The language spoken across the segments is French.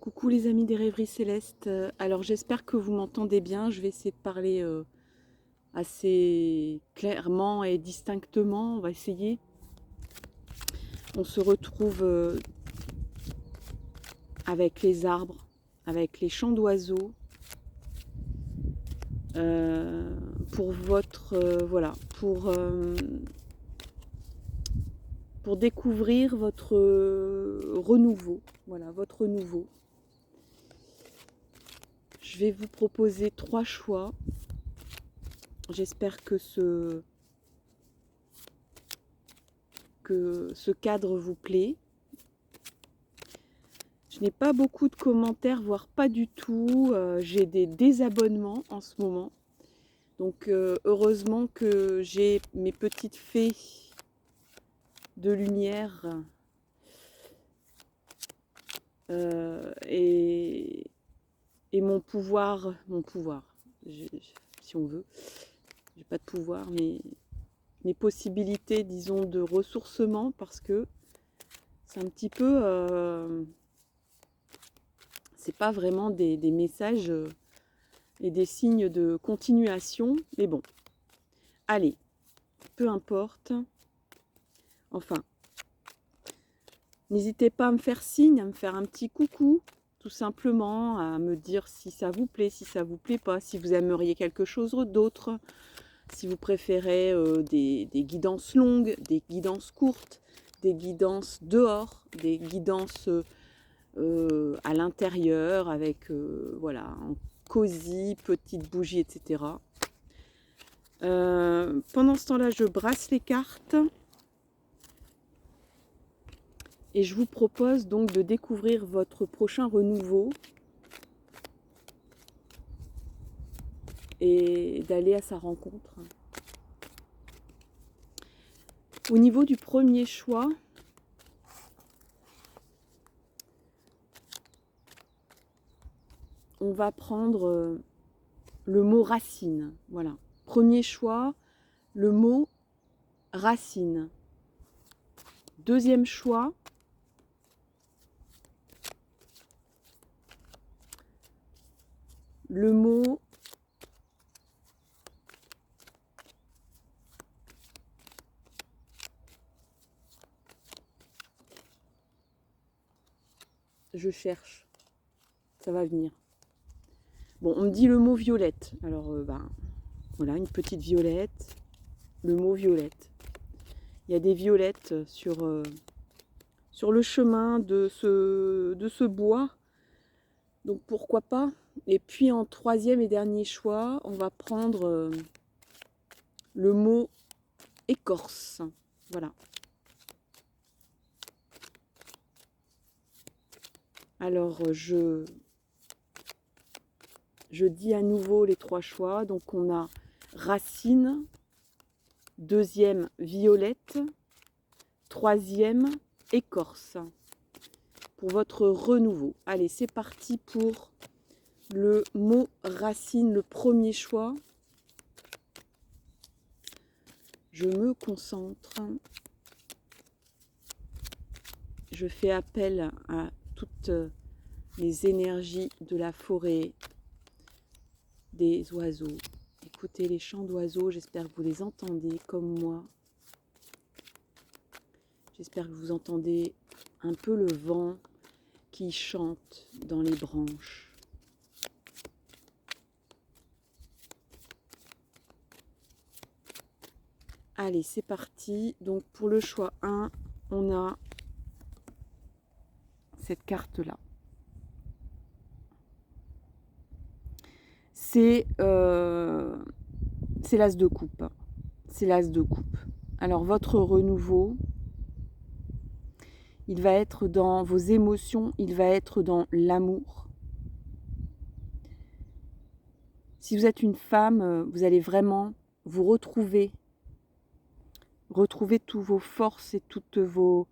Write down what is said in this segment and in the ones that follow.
Coucou les amis des rêveries célestes, alors j'espère que vous m'entendez bien, je vais essayer de parler assez clairement et distinctement, on va essayer. On se retrouve avec les arbres, avec les chants d'oiseaux, pour votre, voilà, pour découvrir votre renouveau, voilà, votre renouveau. Je vais vous proposer 3 choix. J'espère que ce cadre vous plaît. Je n'ai pas beaucoup de commentaires, voire pas du tout. J'ai des désabonnements en ce moment. Donc heureusement que j'ai mes petites fées de lumière et mon pouvoir, si on veut. J'ai pas de pouvoir, mais mes possibilités, disons, de ressourcement, parce que c'est un petit peu... c'est pas vraiment des messages et des signes de continuation, mais bon, allez, peu importe. Enfin, n'hésitez pas à me faire signe, à me faire un petit coucou, tout simplement, à me dire si ça vous plaît, si ça vous plaît pas, si vous aimeriez quelque chose d'autre, si vous préférez des guidances longues, des guidances courtes, des guidances dehors, des guidances à l'intérieur avec, voilà, en cosy, petite bougie, etc. Pendant ce temps-là, je brasse les cartes et je vous propose donc de découvrir votre prochain renouveau et d'aller à sa rencontre. Au niveau du premier choix, on va prendre le mot racine. Voilà. Premier choix, le mot racine. Deuxième choix, le mot je cherche, ça va venir. Bon, on me dit le mot violette. Alors, voilà, une petite violette. Le mot violette. Il y a des violettes sur le chemin de ce bois. Donc, pourquoi pas. Et puis, en troisième et dernier choix, on va prendre le mot écorce. Voilà. Alors, je dis à nouveau les 3 choix. Donc, on a racine, deuxième violette, troisième écorce. Pour votre renouveau. Allez, c'est parti pour le mot racine, le premier choix. Je me concentre. Je fais appel à toutes les énergies de la forêt, des oiseaux. Écoutez les chants d'oiseaux, j'espère que vous les entendez comme moi. J'espère que vous entendez un peu le vent qui chante dans les branches. Allez, c'est parti. Donc pour le choix 1, on a cette carte-là. C'est l'as de coupe. C'est l'as de coupe. Alors votre renouveau, il va être dans vos émotions, il va être dans l'amour. Si vous êtes une femme, vous allez vraiment vous retrouver tous vos forces et tous vos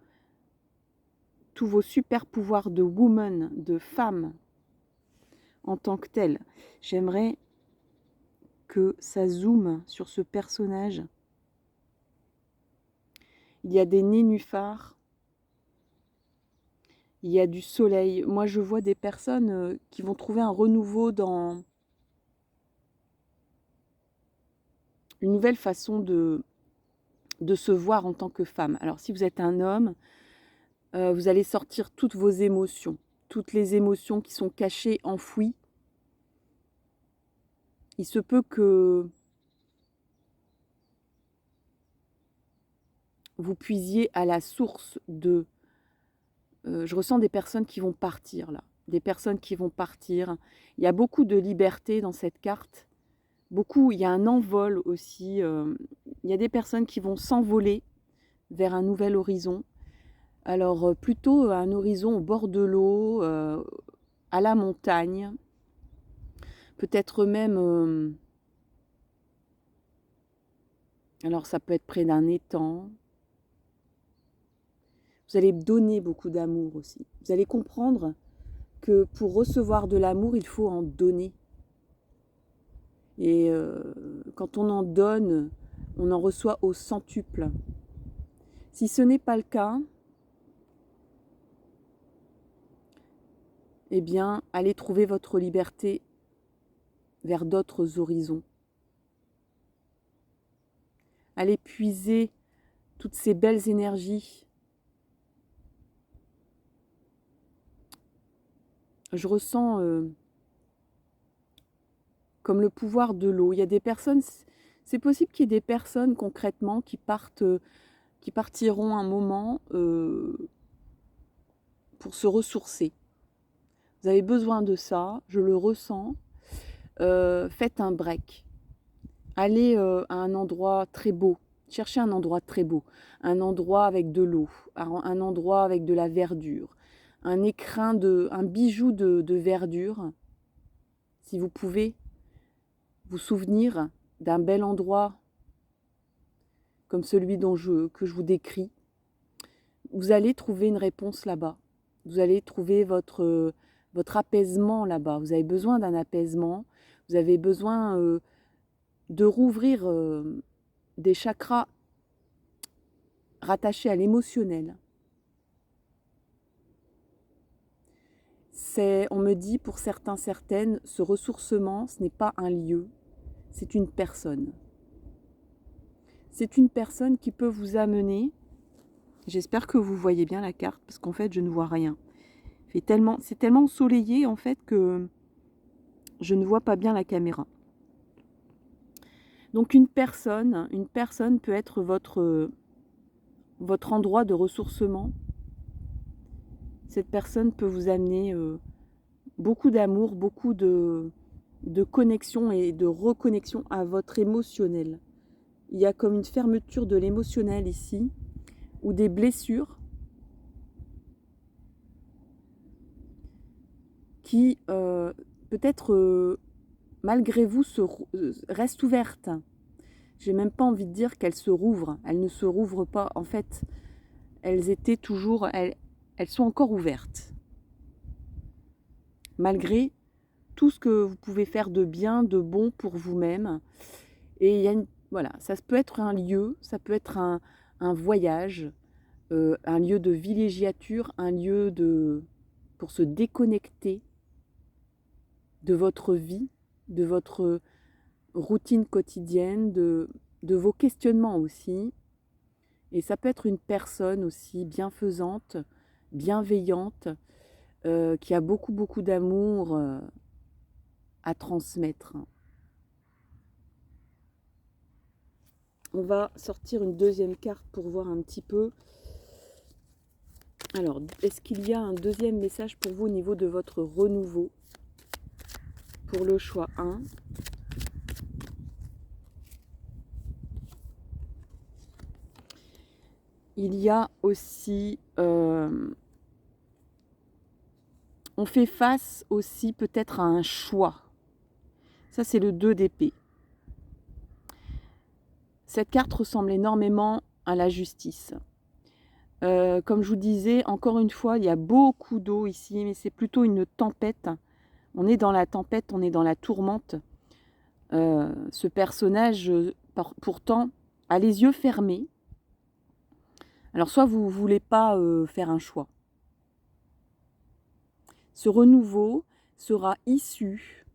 super pouvoirs de woman, de femme en tant que telle. J'aimerais que ça zoome sur ce personnage. Il y a des nénuphars, il y a du soleil. Moi, je vois des personnes qui vont trouver un renouveau dans une nouvelle façon de se voir en tant que femme. Alors, si vous êtes un homme, vous allez sortir toutes vos émotions, toutes les émotions qui sont cachées, enfouies. Il se peut que vous puisiez à la source de... je ressens des personnes qui vont partir là, des personnes qui vont partir. Il y a beaucoup de liberté dans cette carte. Beaucoup, il y a un envol aussi. Il y a des personnes qui vont s'envoler vers un nouvel horizon. Alors plutôt un horizon au bord de l'eau, à la montagne, peut-être même... alors ça peut être près d'un étang. Vous allez donner beaucoup d'amour aussi. Vous allez comprendre que pour recevoir de l'amour, il faut en donner. Et quand on en donne, on en reçoit au centuple. Si ce n'est pas le cas, eh bien, allez trouver votre liberté vers d'autres horizons. Allez puiser toutes ces belles énergies. Je ressens comme le pouvoir de l'eau. Il y a des personnes, c'est possible qu'il y ait des personnes concrètement qui partiront un moment pour se ressourcer. Vous avez besoin de ça, je le ressens. Faites un break. Allez à un endroit très beau. Cherchez un endroit très beau. Un endroit avec de l'eau. Un endroit avec de la verdure. Un écrin un bijou de verdure. Si vous pouvez vous souvenir d'un bel endroit comme celui que je vous décris, vous allez trouver une réponse là-bas. Vous allez trouver votre apaisement là-bas. Vous avez besoin d'un apaisement. Vous avez besoin de rouvrir des chakras rattachés à l'émotionnel. On me dit pour certains, certaines, ce ressourcement, ce n'est pas un lieu, c'est une personne. C'est une personne qui peut vous amener, j'espère que vous voyez bien la carte, parce qu'en fait je ne vois rien. C'est tellement ensoleillé en fait que je ne vois pas bien la caméra. Donc une personne peut être votre endroit de ressourcement. Cette personne peut vous amener beaucoup d'amour, beaucoup de connexion et de reconnexion à votre émotionnel. Il y a comme une fermeture de l'émotionnel ici, ou des blessures qui peut-être malgré vous restent ouvertes. J'ai même pas envie de dire qu'elles se rouvrent. Elles ne se rouvrent pas. En fait, elles étaient toujours... Elles sont encore ouvertes. Malgré tout ce que vous pouvez faire de bien, de bon pour vous-même. Et il y a voilà, ça peut être un lieu, ça peut être un voyage, un lieu de villégiature, un lieu pour se déconnecter de votre vie, de votre routine quotidienne, de vos questionnements aussi. Et ça peut être une personne aussi bienfaisante, bienveillante, qui a beaucoup, beaucoup d'amour à transmettre. On va sortir une deuxième carte pour voir un petit peu. Alors, est-ce qu'il y a un deuxième message pour vous au niveau de votre renouveau? Pour le choix 1. Il y a aussi... on fait face aussi peut-être à un choix. Ça, c'est le 2 d'épée. Cette carte ressemble énormément à la justice. Comme je vous disais, encore une fois, il y a beaucoup d'eau ici, mais c'est plutôt une tempête. On est dans la tempête, on est dans la tourmente. Ce personnage, pourtant, a les yeux fermés. Alors, soit vous ne voulez pas faire un choix. Ce renouveau sera issu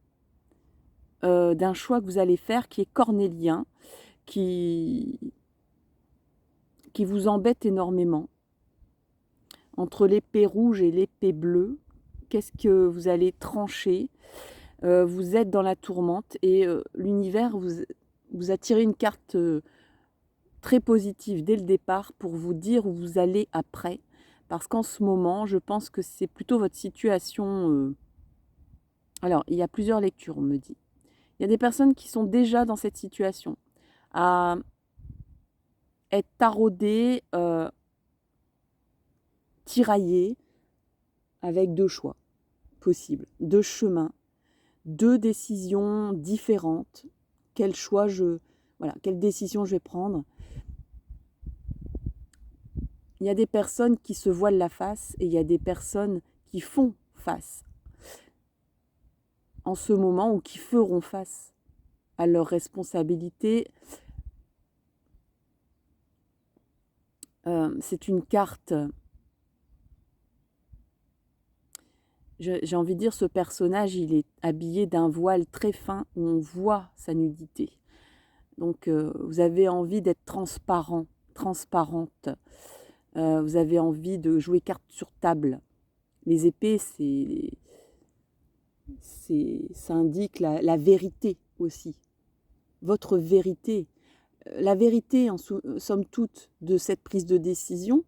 d'un choix que vous allez faire qui est cornélien, qui vous embête énormément. Entre l'épée rouge et l'épée bleue, qu'est-ce que vous allez trancher? Vous êtes dans la tourmente et l'univers vous a tiré une carte très positive dès le départ pour vous dire où vous allez après. Parce qu'en ce moment, je pense que c'est plutôt votre situation. Alors, il y a plusieurs lectures, on me dit. Il y a des personnes qui sont déjà dans cette situation, à être taraudées, tiraillées, avec deux choix possibles, deux chemins, deux décisions différentes. Quel choix quelle décision je vais prendre? Il y a des personnes qui se voilent la face et il y a des personnes qui font face en ce moment ou qui feront face à leurs responsabilités. C'est une carte, j'ai envie de dire, ce personnage, il est habillé d'un voile très fin où on voit sa nudité. Donc vous avez envie d'être transparent, transparente. Vous avez envie de jouer carte sur table. Les épées, ça indique la vérité aussi. Votre vérité. La vérité, en somme toute, de cette prise de décision,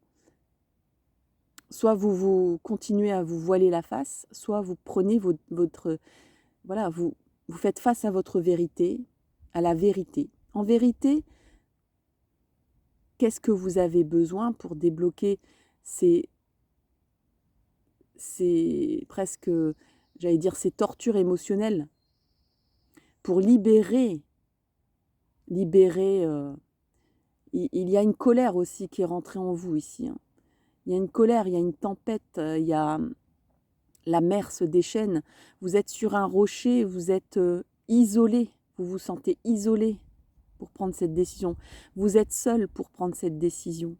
soit vous continuez à vous voiler la face, soit vous prenez votre voilà, vous faites face à votre vérité, à la vérité. En vérité, qu'est-ce que vous avez besoin pour débloquer ces presque, j'allais dire, ces tortures émotionnelles, pour libérer, il y a une colère aussi qui est rentrée en vous ici. Hein. Il y a une colère, il y a une tempête, il y a la mer se déchaîne. Vous êtes sur un rocher, vous êtes isolé, vous vous sentez isolé pour prendre cette décision. Vous êtes seul pour prendre cette décision.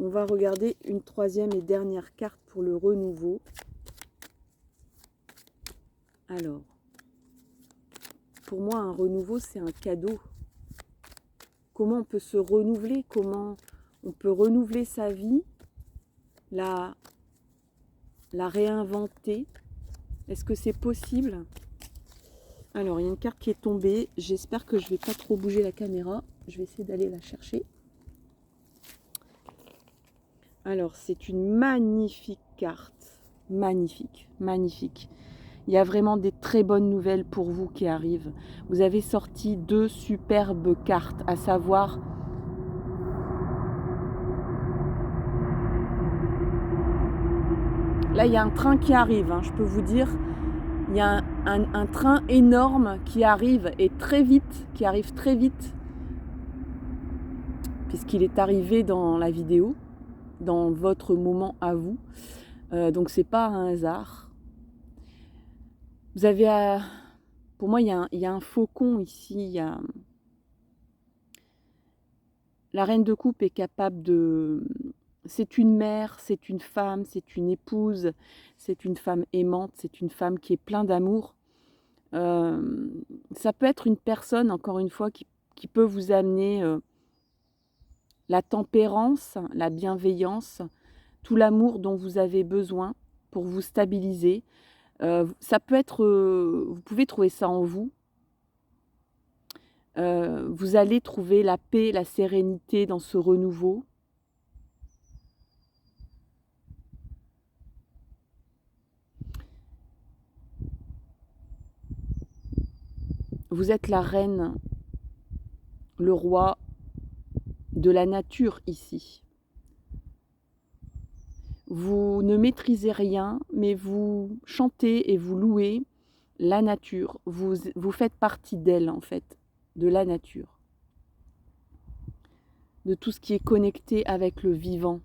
On va regarder une troisième et dernière carte pour le renouveau. Alors, pour moi, un renouveau, c'est un cadeau. Comment on peut se renouveler? Comment on peut renouveler sa vie? La réinventer? Est-ce que c'est possible? Alors, il y a une carte qui est tombée. J'espère que je ne vais pas trop bouger la caméra. Je vais essayer d'aller la chercher. Alors, c'est une magnifique carte. Magnifique, magnifique. Il y a vraiment des très bonnes nouvelles pour vous qui arrivent. Vous avez sorti deux superbes cartes, à savoir là, il y a un train qui arrive, hein, je peux vous dire. Il y a un train énorme qui arrive et très vite, qui arrive très vite, puisqu'il est arrivé dans la vidéo, dans votre moment à vous. Donc c'est pas un hasard. Vous avez, pour moi, il y a un faucon ici. Il y a... La reine de coupe est capable de... C'est une mère, c'est une femme, c'est une épouse, c'est une femme aimante, c'est une femme qui est pleine d'amour. Ça peut être une personne, encore une fois, qui peut vous amener la tempérance, la bienveillance, tout l'amour dont vous avez besoin pour vous stabiliser. Ça peut être, vous pouvez trouver ça en vous. Vous allez trouver la paix, la sérénité dans ce renouveau. Vous êtes la reine, le roi de la nature ici. Vous ne maîtrisez rien, mais vous chantez et vous louez la nature. Vous faites partie d'elle, en fait, de la nature. De tout ce qui est connecté avec le vivant.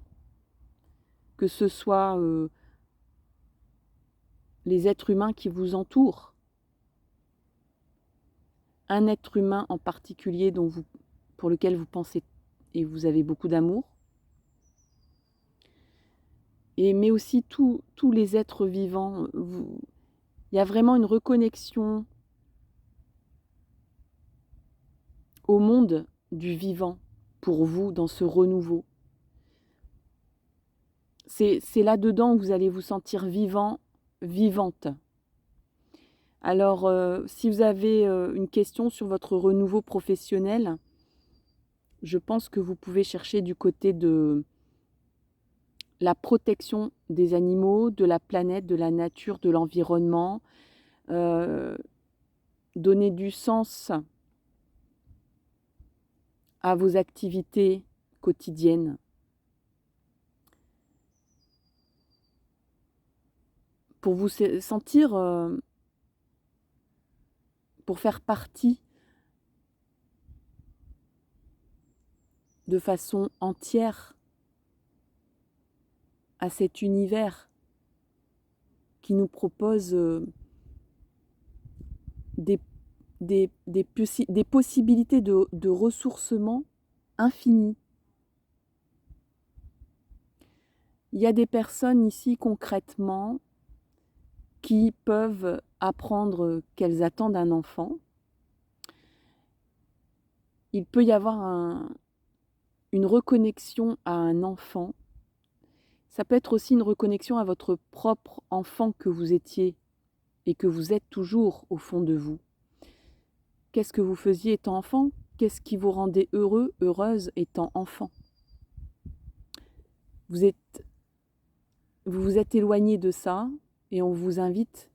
Que ce soit les êtres humains qui vous entourent. Un être humain en particulier pour lequel vous pensez et vous avez beaucoup d'amour. mais aussi tous les êtres vivants. Il y a vraiment une reconnexion au monde du vivant pour vous dans ce renouveau. C'est là-dedans où vous allez vous sentir vivant, vivante. Alors, si vous avez une question sur votre renouveau professionnel, je pense que vous pouvez chercher du côté de la protection des animaux, de la planète, de la nature, de l'environnement, donner du sens à vos activités quotidiennes. Pour vous sentir, pour faire partie de façon entière à cet univers qui nous propose des possibilités de ressourcement infinies. Il y a des personnes ici concrètement qui peuvent apprendre qu'elles attendent un enfant. Il peut y avoir une reconnexion à un enfant. Ça peut être aussi une reconnexion à votre propre enfant que vous étiez et que vous êtes toujours au fond de vous. Qu'est-ce que vous faisiez étant enfant? Qu'est-ce qui vous rendait heureux, heureuse étant enfant? Vous vous êtes éloigné de ça et on vous invite.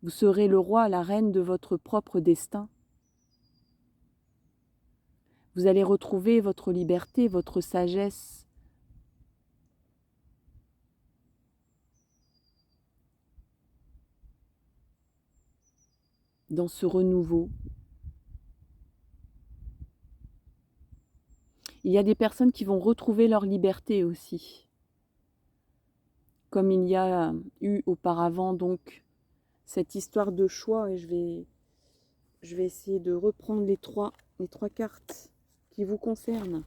Vous serez le roi, la reine de votre propre destin. Vous allez retrouver votre liberté, votre sagesse. Dans ce renouveau. Il y a des personnes qui vont retrouver leur liberté aussi. Comme il y a eu auparavant donc cette histoire de choix, et je vais essayer de reprendre les trois cartes qui vous concernent.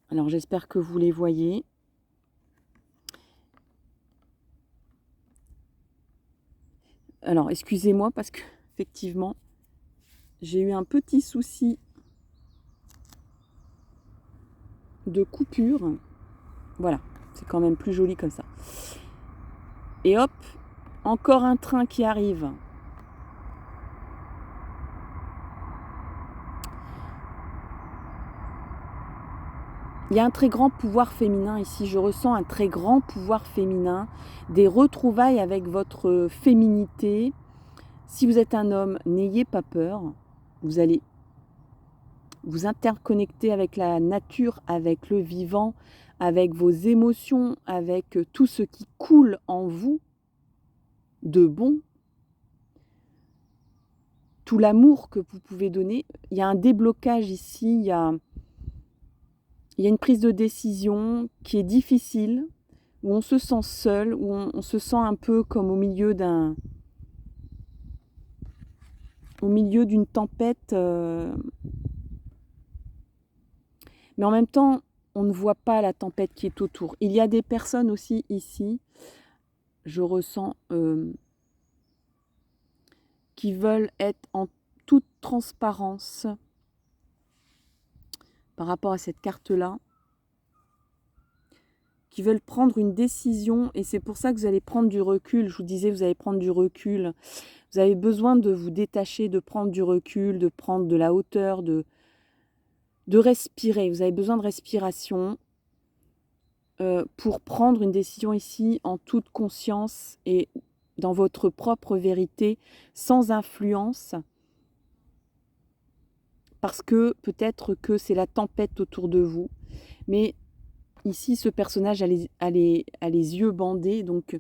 Alors j'espère que vous les voyez. Alors excusez-moi parce que effectivement j'ai eu un petit souci de coupure. Voilà, c'est quand même plus joli comme ça. Et hop, encore un train qui arrive. Il y a un très grand pouvoir féminin ici, je ressens un très grand pouvoir féminin, des retrouvailles avec votre féminité. Si vous êtes un homme, n'ayez pas peur, vous allez vous interconnecter avec la nature, avec le vivant, avec vos émotions, avec tout ce qui coule en vous de bon, tout l'amour que vous pouvez donner. Il y a un déblocage ici, il y a une prise de décision qui est difficile, où on se sent seul, où on se sent un peu comme au milieu d'une tempête. Mais en même temps, on ne voit pas la tempête qui est autour. Il y a des personnes aussi ici, je ressens, qui veulent être en toute transparence par rapport à cette carte-là, qui veulent prendre une décision, et c'est pour ça que vous allez prendre du recul. Je vous disais, vous allez prendre du recul. Vous avez besoin de vous détacher, de prendre du recul, de prendre de la hauteur, de respirer. Vous avez besoin de respiration pour prendre une décision ici en toute conscience et dans votre propre vérité, sans influence. Parce que peut-être que c'est la tempête autour de vous. Mais ici, ce personnage a les yeux bandés. Donc,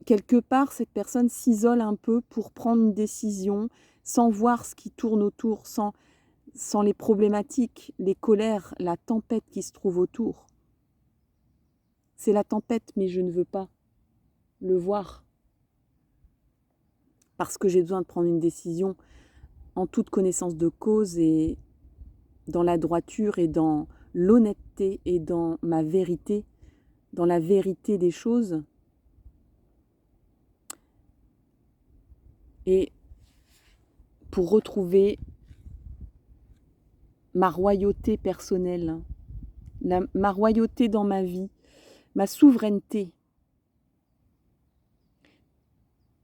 quelque part, cette personne s'isole un peu pour prendre une décision sans voir ce qui tourne autour, sans les problématiques, les colères, la tempête qui se trouve autour. C'est la tempête, mais je ne veux pas le voir. Parce que j'ai besoin de prendre une décision en toute connaissance de cause et dans la droiture et dans l'honnêteté et dans ma vérité, dans la vérité des choses. Et pour retrouver ma royauté personnelle, ma royauté dans ma vie, ma souveraineté,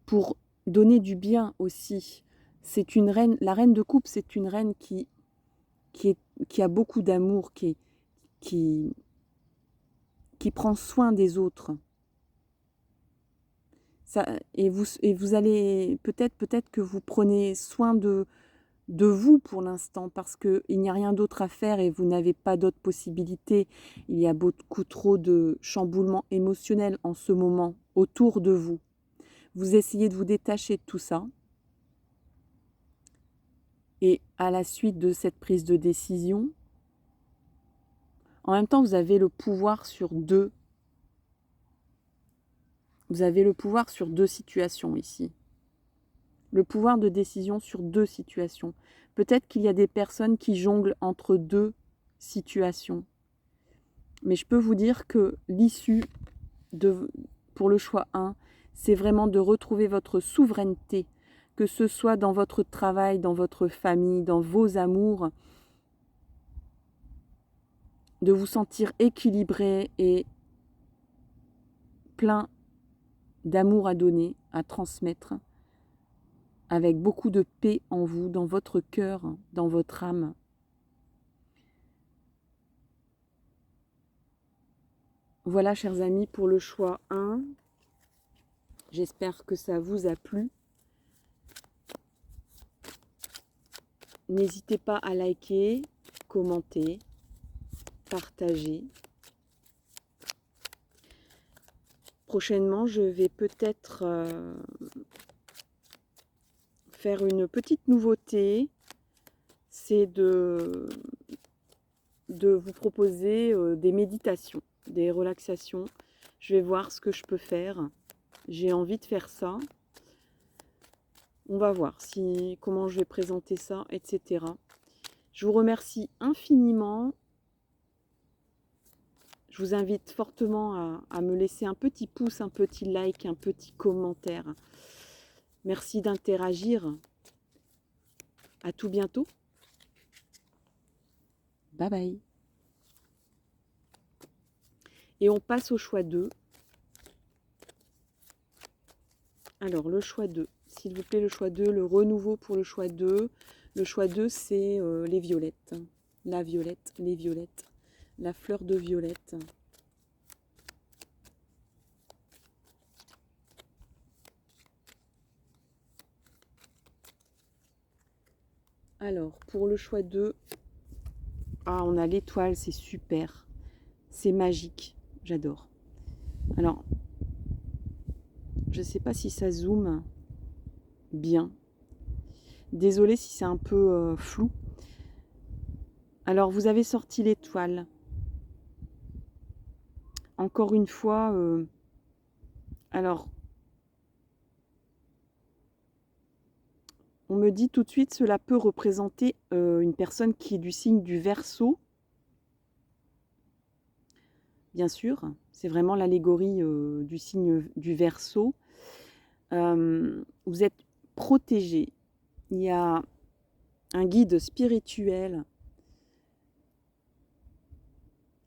pour donner du bien aussi. C'est une reine, la reine de coupe, c'est une reine qui a beaucoup d'amour, qui prend soin des autres. Ça, et vous allez, peut-être que vous prenez soin de vous pour l'instant, parce qu'il n'y a rien d'autre à faire et vous n'avez pas d'autres possibilités. Il y a beaucoup trop de chamboulements émotionnels en ce moment autour de vous. Vous essayez de vous détacher de tout ça. Et à la suite de cette prise de décision, en même temps, vous avez le pouvoir sur deux. Vous avez le pouvoir sur deux situations ici. Le pouvoir de décision sur deux situations. Peut-être qu'il y a des personnes qui jonglent entre deux situations. Mais je peux vous dire que l'issue pour le choix 1, c'est vraiment de retrouver votre souveraineté, que ce soit dans votre travail, dans votre famille, dans vos amours, de vous sentir équilibré et plein d'amour à donner, à transmettre, avec beaucoup de paix en vous, dans votre cœur, dans votre âme. Voilà, chers amis, pour le choix 1. J'espère que ça vous a plu. N'hésitez pas à liker, commenter, partager. Prochainement, je vais peut-être faire une petite nouveauté. C'est de vous proposer des méditations, des relaxations. Je vais voir ce que je peux faire. J'ai envie de faire ça. On va voir comment je vais présenter ça, etc. Je vous remercie infiniment. Je vous invite fortement à me laisser un petit pouce, un petit like, un petit commentaire. Merci d'interagir. À tout bientôt. Bye bye. Et on passe au choix 2. Alors, le choix 2. S'il vous plaît, le choix 2, le renouveau pour le choix 2. Le choix 2, c'est les violettes. La violette, les violettes. La fleur de violette. Alors, pour le choix 2, on a l'étoile, c'est super. C'est magique, j'adore. Alors, je ne sais pas si ça zoome bien. Désolée si c'est un peu flou. Alors, vous avez sorti l'étoile. Encore une fois, alors, on me dit tout de suite, cela peut représenter une personne qui est du signe du Verseau. Bien sûr, c'est vraiment l'allégorie du signe du Verseau. Vous êtes protégé. Il y a un guide spirituel,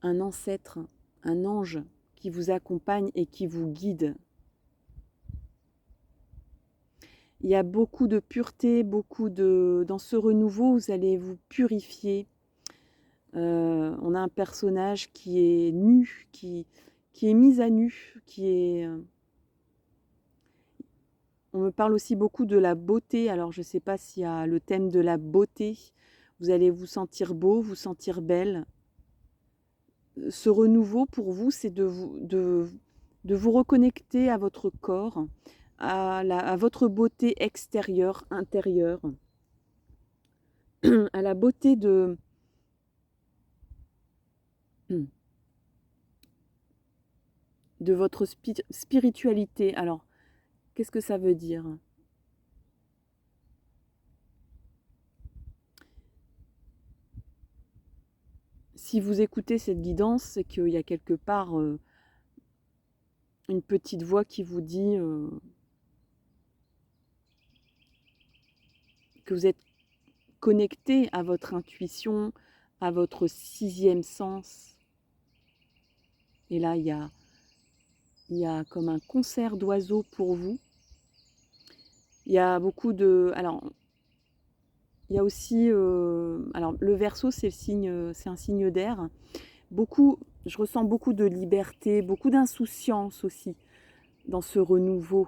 un ancêtre, un ange qui vous accompagne et qui vous guide. Il y a beaucoup de pureté, dans ce renouveau, vous allez vous purifier. On a un personnage qui est nu, qui est mis à nu, on me parle aussi beaucoup de la beauté. Alors, je ne sais pas s'il y a le thème de la beauté. Vous allez vous sentir beau, vous sentir belle. Ce renouveau, pour vous, c'est de vous reconnecter à votre corps, à votre beauté extérieure, intérieure, à la beauté de votre spiritualité. Alors, qu'est-ce que ça veut dire ? si vous écoutez cette guidance, c'est qu'il y a quelque part une petite voix qui vous dit que vous êtes connecté à votre intuition, à votre sixième sens. Et là, il y a comme un concert d'oiseaux pour vous. Il y a beaucoup de... Alors, il y a aussi... alors, le Verseau, c'est un signe d'air. Je ressens beaucoup de liberté, beaucoup d'insouciance aussi dans ce renouveau.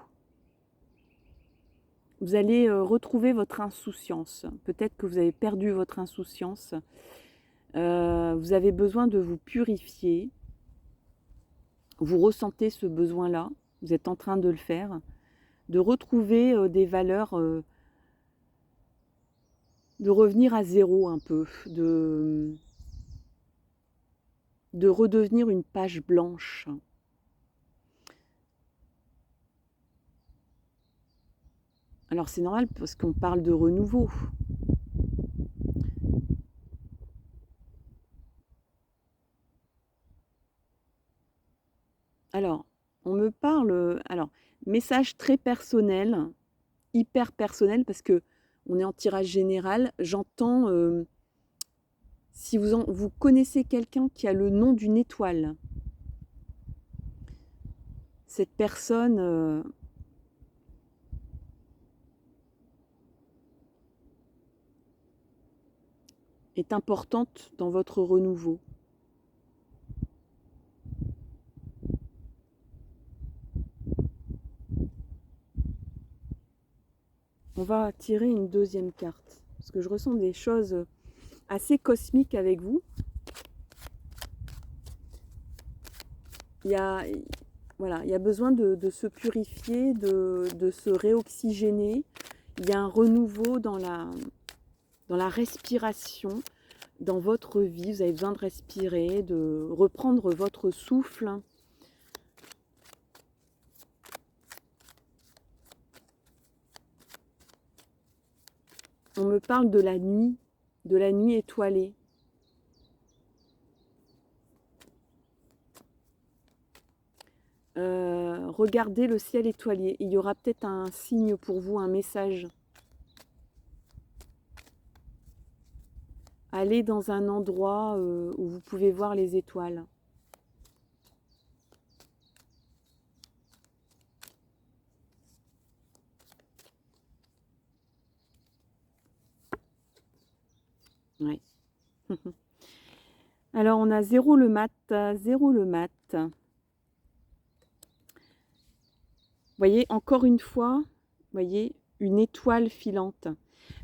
Vous allez retrouver votre insouciance. Peut-être que vous avez perdu votre insouciance. Vous avez besoin de vous purifier. Vous ressentez ce besoin-là. Vous êtes en train de le faire. De retrouver des valeurs, de revenir à zéro un peu, de redevenir une page blanche. Alors c'est normal parce qu'on parle de renouveau. Alors, on me parle, alors, message très personnel, hyper personnel, parce que on est en tirage général. J'entends, si vous connaissez quelqu'un qui a le nom d'une étoile, cette personne est importante dans votre renouveau. On va tirer une deuxième carte, parce que je ressens des choses assez cosmiques avec vous. Il y a besoin de se purifier, de se réoxygéner. Il y a un renouveau dans la respiration, dans votre vie. Vous avez besoin de respirer, de reprendre votre souffle. On me parle de la nuit étoilée. Regardez le ciel étoilé. Il y aura peut-être un signe pour vous, un message. Allez dans un endroit où vous pouvez voir les étoiles. Ouais. Alors on a 0 le mat, 0 le mat. Voyez, encore une fois, voyez, une étoile filante.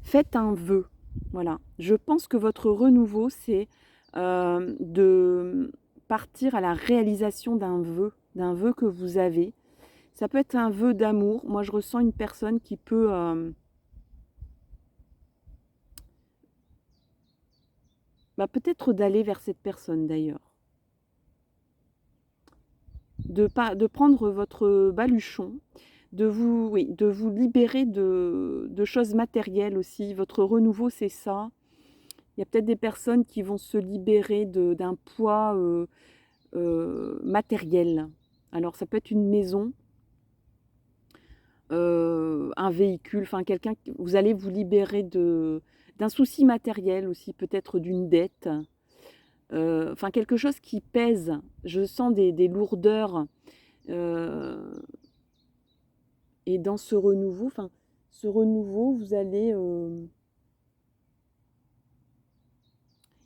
Faites un vœu. Voilà. Je pense que votre renouveau, c'est de partir à la réalisation d'un vœu que vous avez. Ça peut être un vœu d'amour. Moi, je ressens une personne qui peut... peut-être d'aller vers cette personne d'ailleurs. De prendre votre baluchon, de vous libérer de choses matérielles aussi. Votre renouveau, c'est ça. Il y a peut-être des personnes qui vont se libérer d'un poids matériel. Alors, ça peut être une maison, un véhicule, enfin quelqu'un. Vous allez vous libérer d'un souci matériel aussi, peut-être d'une dette. Enfin quelque chose qui pèse. Je sens des lourdeurs. Et dans ce renouveau, vous allez...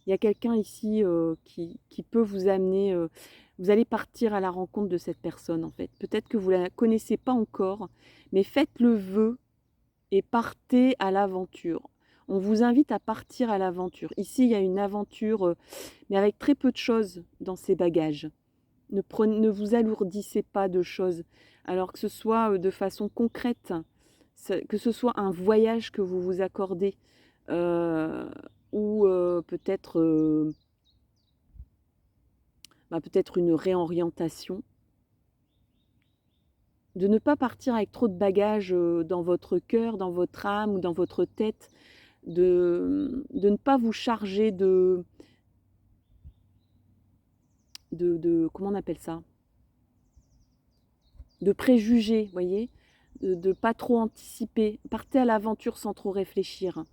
il y a quelqu'un ici qui peut vous amener... vous allez partir à la rencontre de cette personne en fait. Peut-être que vous ne la connaissez pas encore, mais faites le vœu et partez à l'aventure. On vous invite à partir à l'aventure. Ici, il y a une aventure, mais avec très peu de choses dans ses bagages. Ne vous alourdissez pas de choses. Alors que ce soit de façon concrète, que ce soit un voyage que vous vous accordez, ou peut-être une réorientation. De ne pas partir avec trop de bagages dans votre cœur, dans votre âme ou dans votre tête. De ne pas vous charger comment on appelle ça? De préjugés, vous voyez? De pas trop anticiper. Partez à l'aventure sans trop réfléchir.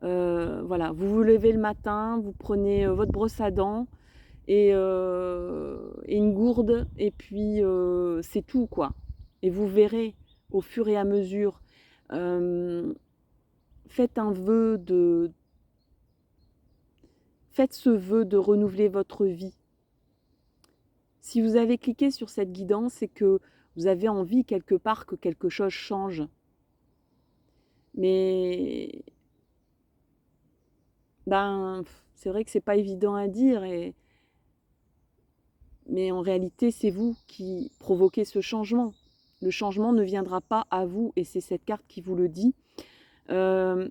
Voilà, vous vous levez le matin, vous prenez, votre brosse à dents et une gourde et puis, c'est tout quoi. Et vous verrez au fur et à mesure. Hem, faites un vœu de Faites ce vœu de renouveler votre vie. Si vous avez cliqué sur cette guidance, c'est que vous avez envie quelque part que quelque chose change. Mais ben, c'est vrai que c'est pas évident à dire mais en réalité, c'est vous qui provoquez ce changement. Le changement ne viendra pas à vous et c'est cette carte qui vous le dit. Il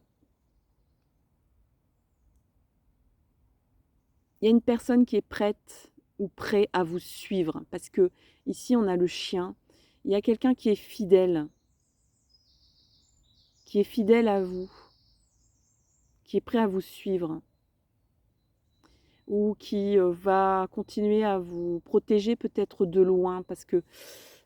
y a une personne qui est prête ou prêt à vous suivre parce que ici on a le chien. Il y a quelqu'un qui est fidèle à vous, qui est prêt à vous suivre ou qui va continuer à vous protéger peut-être de loin parce que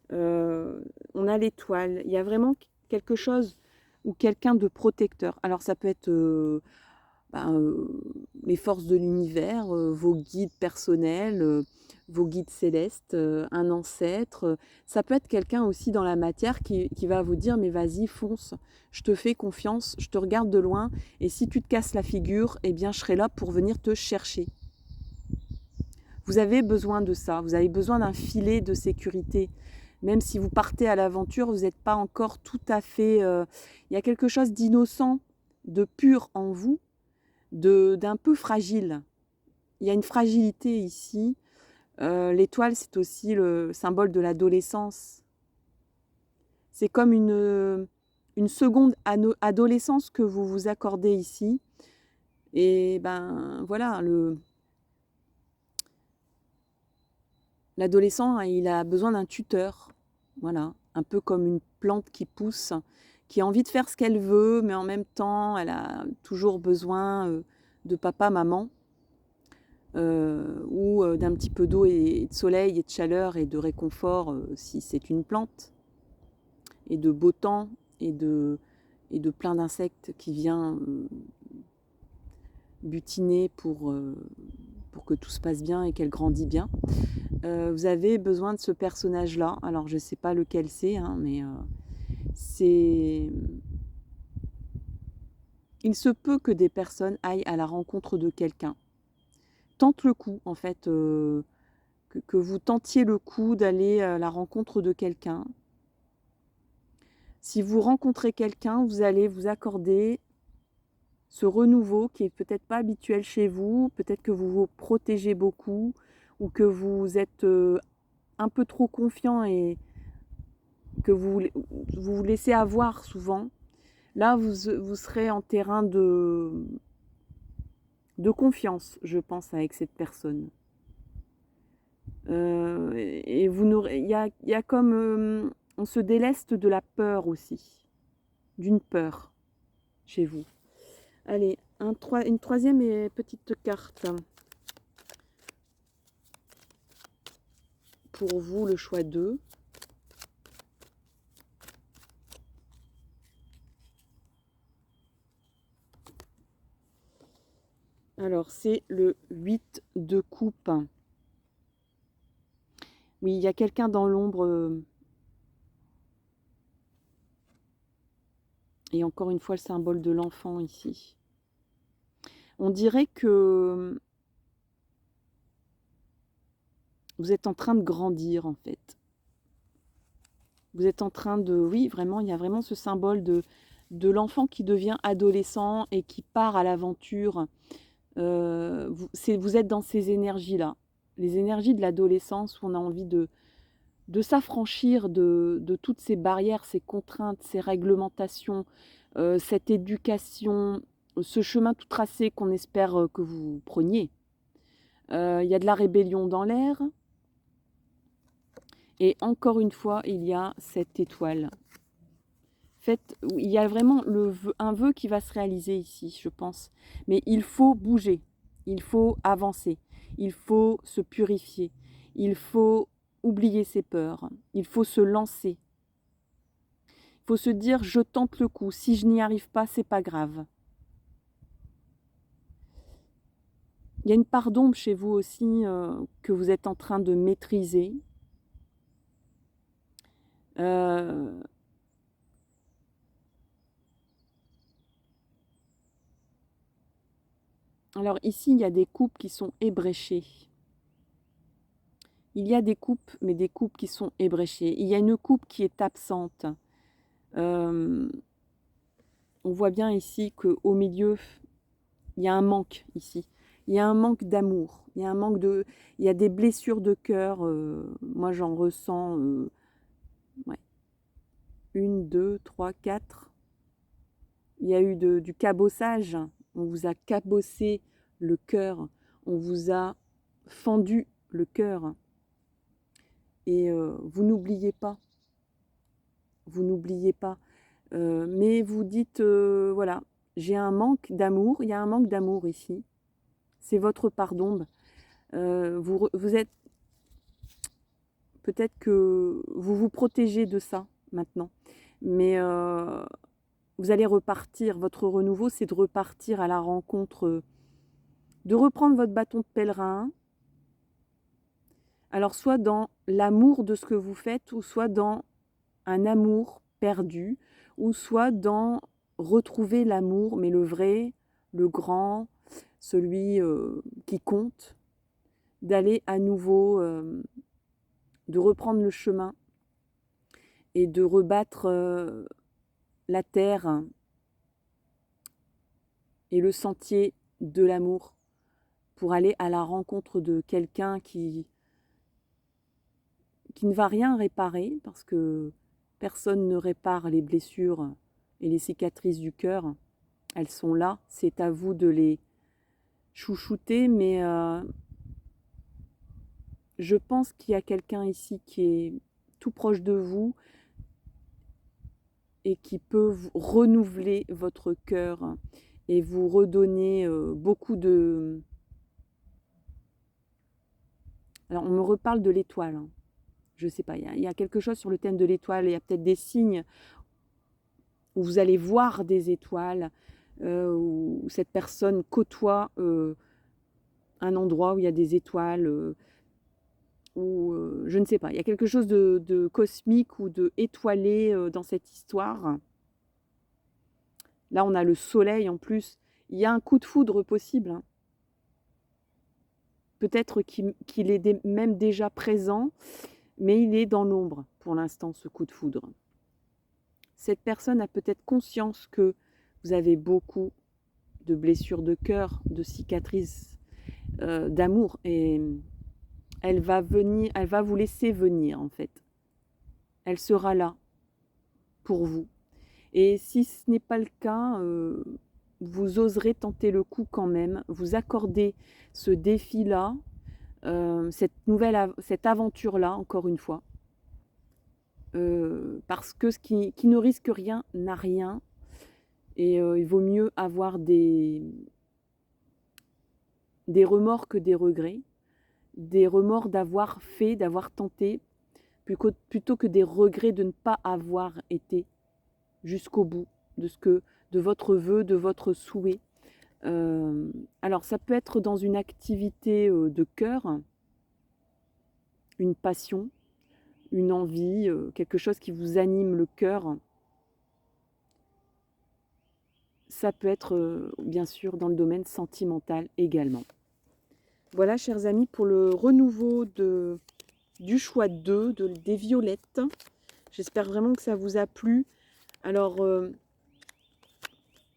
on a l'étoile. Il y a vraiment quelque chose ou quelqu'un de protecteur. Alors ça peut être les forces de l'univers, vos guides personnels, vos guides célestes, un ancêtre. Ça peut être quelqu'un aussi dans la matière qui va vous dire mais vas-y fonce, je te fais confiance, je te regarde de loin et si tu te casses la figure, eh bien je serai là pour venir te chercher. Vous avez besoin de ça, vous avez besoin d'un filet de sécurité. Même si vous partez à l'aventure, vous n'êtes pas encore tout à fait... il y a quelque chose d'innocent, de pur en vous, d'un peu fragile. Il y a une fragilité ici. L'étoile, c'est aussi le symbole de l'adolescence. C'est comme une seconde adolescence que vous vous accordez ici. Et ben voilà, l'adolescent, il a besoin d'un tuteur. Voilà, un peu comme une plante qui pousse, qui a envie de faire ce qu'elle veut, mais en même temps, elle a toujours besoin de papa, maman, ou d'un petit peu d'eau et de soleil et de chaleur et de réconfort si c'est une plante, et de beau temps et de plein d'insectes qui viennent butiner pour que tout se passe bien et qu'elle grandit bien. Vous avez besoin de ce personnage-là. Alors, je ne sais pas lequel c'est, hein, mais c'est... Il se peut que des personnes aillent à la rencontre de quelqu'un. Tente le coup, en fait, que vous tentiez le coup d'aller à la rencontre de quelqu'un. Si vous rencontrez quelqu'un, vous allez vous accorder ce renouveau qui est peut-être pas habituel chez vous, peut-être que vous vous protégez beaucoup ou que vous êtes un peu trop confiant et que vous vous laissez avoir souvent. Là, vous serez en terrain de confiance, je pense, avec cette personne. Et il y a comme... on se déleste de la peur aussi, d'une peur chez vous. Allez, une troisième et petite carte. Pour vous, le choix 2. Alors, c'est le 8 de coupe. Oui, il y a quelqu'un dans l'ombre. Et encore une fois, le symbole de l'enfant ici. On dirait que vous êtes en train de grandir, en fait. Vous êtes en train de... Oui, vraiment, il y a vraiment ce symbole de l'enfant qui devient adolescent et qui part à l'aventure. Vous êtes dans ces énergies-là. Les énergies de l'adolescence où on a envie de s'affranchir de toutes ces barrières, ces contraintes, ces réglementations, cette éducation, ce chemin tout tracé qu'on espère que vous preniez. Il y a de la rébellion dans l'air. Et encore une fois, il y a cette étoile. Il y a vraiment un vœu qui va se réaliser ici, je pense. Mais il faut bouger, il faut avancer, il faut se purifier, Il faut oublier ses peurs. Il faut se lancer. Il faut se dire, je tente le coup. Si je n'y arrive pas, c'est pas grave. Il y a une part d'ombre chez vous aussi que vous êtes en train de maîtriser. Alors ici, il y a des couples qui sont ébréchés. Il y a des couples, mais des couples qui sont ébréchés. Il y a une coupe qui est absente. On voit bien ici qu'au milieu, il y a un manque ici. Il y a un manque d'amour. Il y a un manque de... Il y a des blessures de cœur. Moi, j'en ressens... ouais. 1, 2, 3, 4. Il y a eu du cabossage. On vous a cabossé le cœur. On vous a fendu le cœur. Et vous n'oubliez pas. Vous n'oubliez pas. Mais vous dites, voilà, j'ai un manque d'amour. Il y a un manque d'amour ici. C'est votre part d'ombre. Vous êtes... Peut-être que vous vous protégez de ça maintenant. Mais vous allez repartir. Votre renouveau, c'est de repartir à la rencontre, de reprendre votre bâton de pèlerin. Alors, soit dans l'amour de ce que vous faites, ou soit dans un amour perdu, ou soit dans retrouver l'amour, mais le vrai, le grand, celui qui compte, d'aller à nouveau, de reprendre le chemin et de rebattre la terre et le sentier de l'amour pour aller à la rencontre de quelqu'un qui ne va rien réparer, parce que personne ne répare les blessures et les cicatrices du cœur. Elles sont là, c'est à vous de les chouchouter, mais je pense qu'il y a quelqu'un ici qui est tout proche de vous et qui peut renouveler votre cœur et vous redonner beaucoup de... Alors, on me reparle de l'étoile. Hein. Je ne sais pas, il y a quelque chose sur le thème de l'étoile. Il y a peut-être des signes où vous allez voir des étoiles, où cette personne côtoie un endroit où il y a des étoiles, ou je ne sais pas. Il y a quelque chose de cosmique ou de étoilé dans cette histoire. Là, on a le soleil en plus. Il y a un coup de foudre possible. Hein. Peut-être qu'il est même déjà présent, mais il est dans l'ombre pour l'instant, ce coup de foudre. Cette personne a peut-être conscience que vous avez beaucoup de blessures de cœur, de cicatrices d'amour, et elle va vous laisser venir en fait. Elle sera là pour vous. Et si ce n'est pas le cas, vous oserez tenter le coup quand même, vous accorder ce défi-là, cette aventure-là, encore une fois. Parce que ce qui ne risque rien n'a rien. Et il vaut mieux avoir des remords que des regrets. Des remords d'avoir fait, d'avoir tenté, plutôt que des regrets de ne pas avoir été jusqu'au bout de votre vœu, de votre souhait. Alors ça peut être dans une activité de cœur, une passion, une envie, quelque chose qui vous anime le cœur. Ça peut être bien sûr dans le domaine sentimental également. Voilà, chers amis, pour le renouveau du choix 2, des violettes. J'espère vraiment que ça vous a plu. Alors,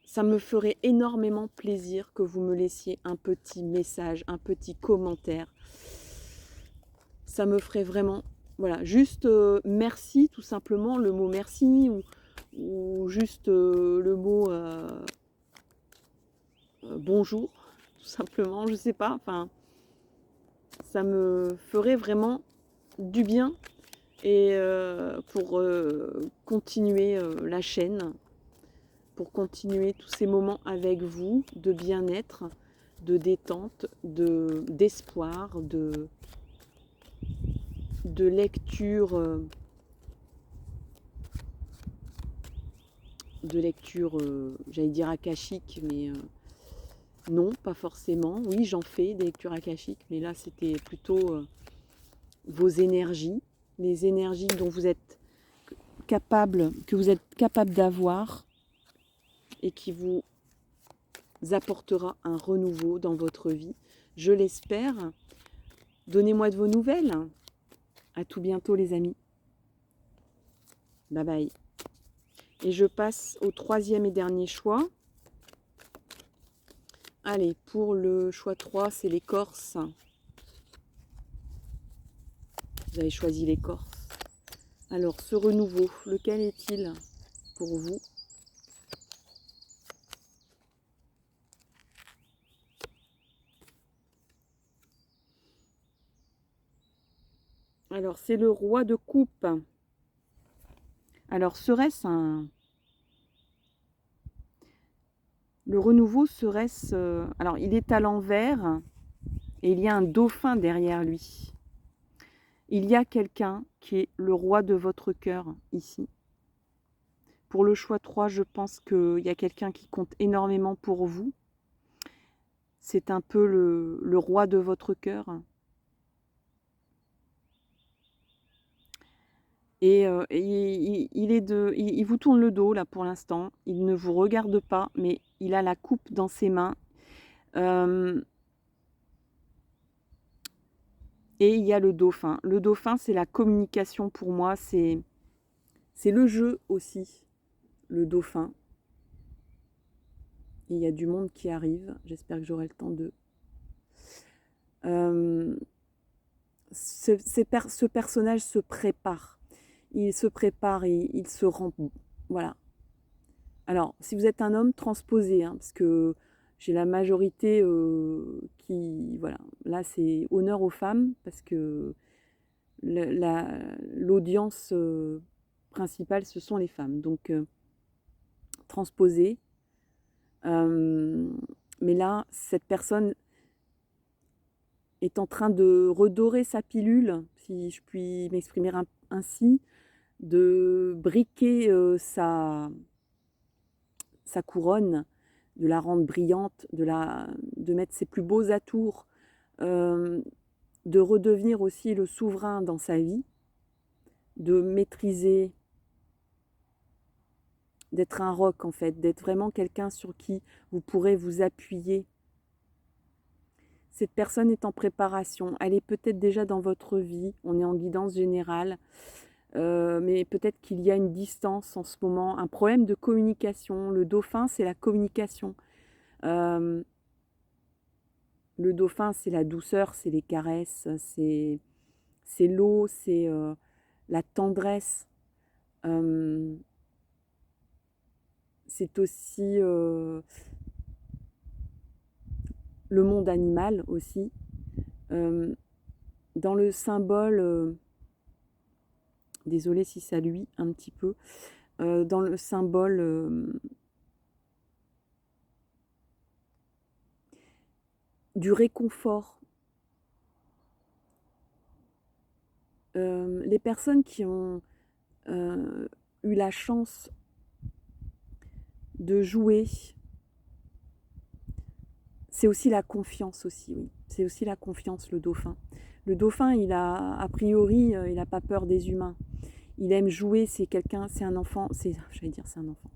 ça me ferait énormément plaisir que vous me laissiez un petit message, un petit commentaire. Ça me ferait vraiment, voilà, juste merci, tout simplement, le mot merci, ou juste le mot bonjour, tout simplement, je sais pas, enfin, ça me ferait vraiment du bien, et pour continuer la chaîne, pour continuer tous ces moments avec vous, de bien-être, de détente, d'espoir, de lecture, j'allais dire akashique, mais non, pas forcément. Oui, j'en fais des lectures akashiques, mais là, c'était plutôt vos énergies, les énergies dont vous êtes que vous êtes capable d'avoir et qui vous apportera un renouveau dans votre vie. Je l'espère. Donnez-moi de vos nouvelles. À tout bientôt les amis. Bye bye. Et je passe au troisième et dernier choix. Allez, pour le choix 3, c'est l'écorce. Vous avez choisi l'écorce. Alors, ce renouveau, lequel est-il pour vous? Alors, c'est le roi de coupe. Alors, serait-ce un... Le renouveau serait-ce... Alors, il est à l'envers et il y a un dauphin derrière lui. Il y a quelqu'un qui est le roi de votre cœur ici. Pour le choix 3, je pense qu'il y a quelqu'un qui compte énormément pour vous. C'est un peu le roi de votre cœur. Et il vous tourne le dos là pour l'instant. Il ne vous regarde pas, mais il a la coupe dans ses mains. Et il y a le dauphin. Le dauphin, c'est la communication pour moi. C'est le jeu aussi, le dauphin. Et il y a du monde qui arrive. J'espère que j'aurai le temps de... ce personnage se prépare. Il se prépare et il se rend... Voilà. Alors, si vous êtes un homme, transposé, hein, parce que j'ai la majorité qui... Voilà. Là, c'est honneur aux femmes, parce que l'audience principale, ce sont les femmes. Donc, transposé. Mais là, cette personne est en train de redorer sa pilule, si je puis m'exprimer ainsi, de briquer sa couronne, de la rendre brillante, de mettre ses plus beaux atours, de redevenir aussi le souverain dans sa vie, de maîtriser, d'être un roc en fait, d'être vraiment quelqu'un sur qui vous pourrez vous appuyer. Cette personne est en préparation, elle est peut-être déjà dans votre vie, on est en guidance générale, mais peut-être qu'il y a une distance en ce moment, un problème de communication. Le dauphin, c'est la communication. Le dauphin, c'est la douceur, c'est les caresses, c'est l'eau, c'est la tendresse. C'est aussi le monde animal aussi. Dans le symbole, désolée si ça luit un petit peu, dans le symbole du réconfort, les personnes qui ont eu la chance de jouer, c'est aussi la confiance aussi, oui. C'est aussi la confiance, le dauphin. Le dauphin, a priori, il n'a pas peur des humains. Il aime jouer, c'est quelqu'un, c'est un enfant, j'allais dire c'est un enfant.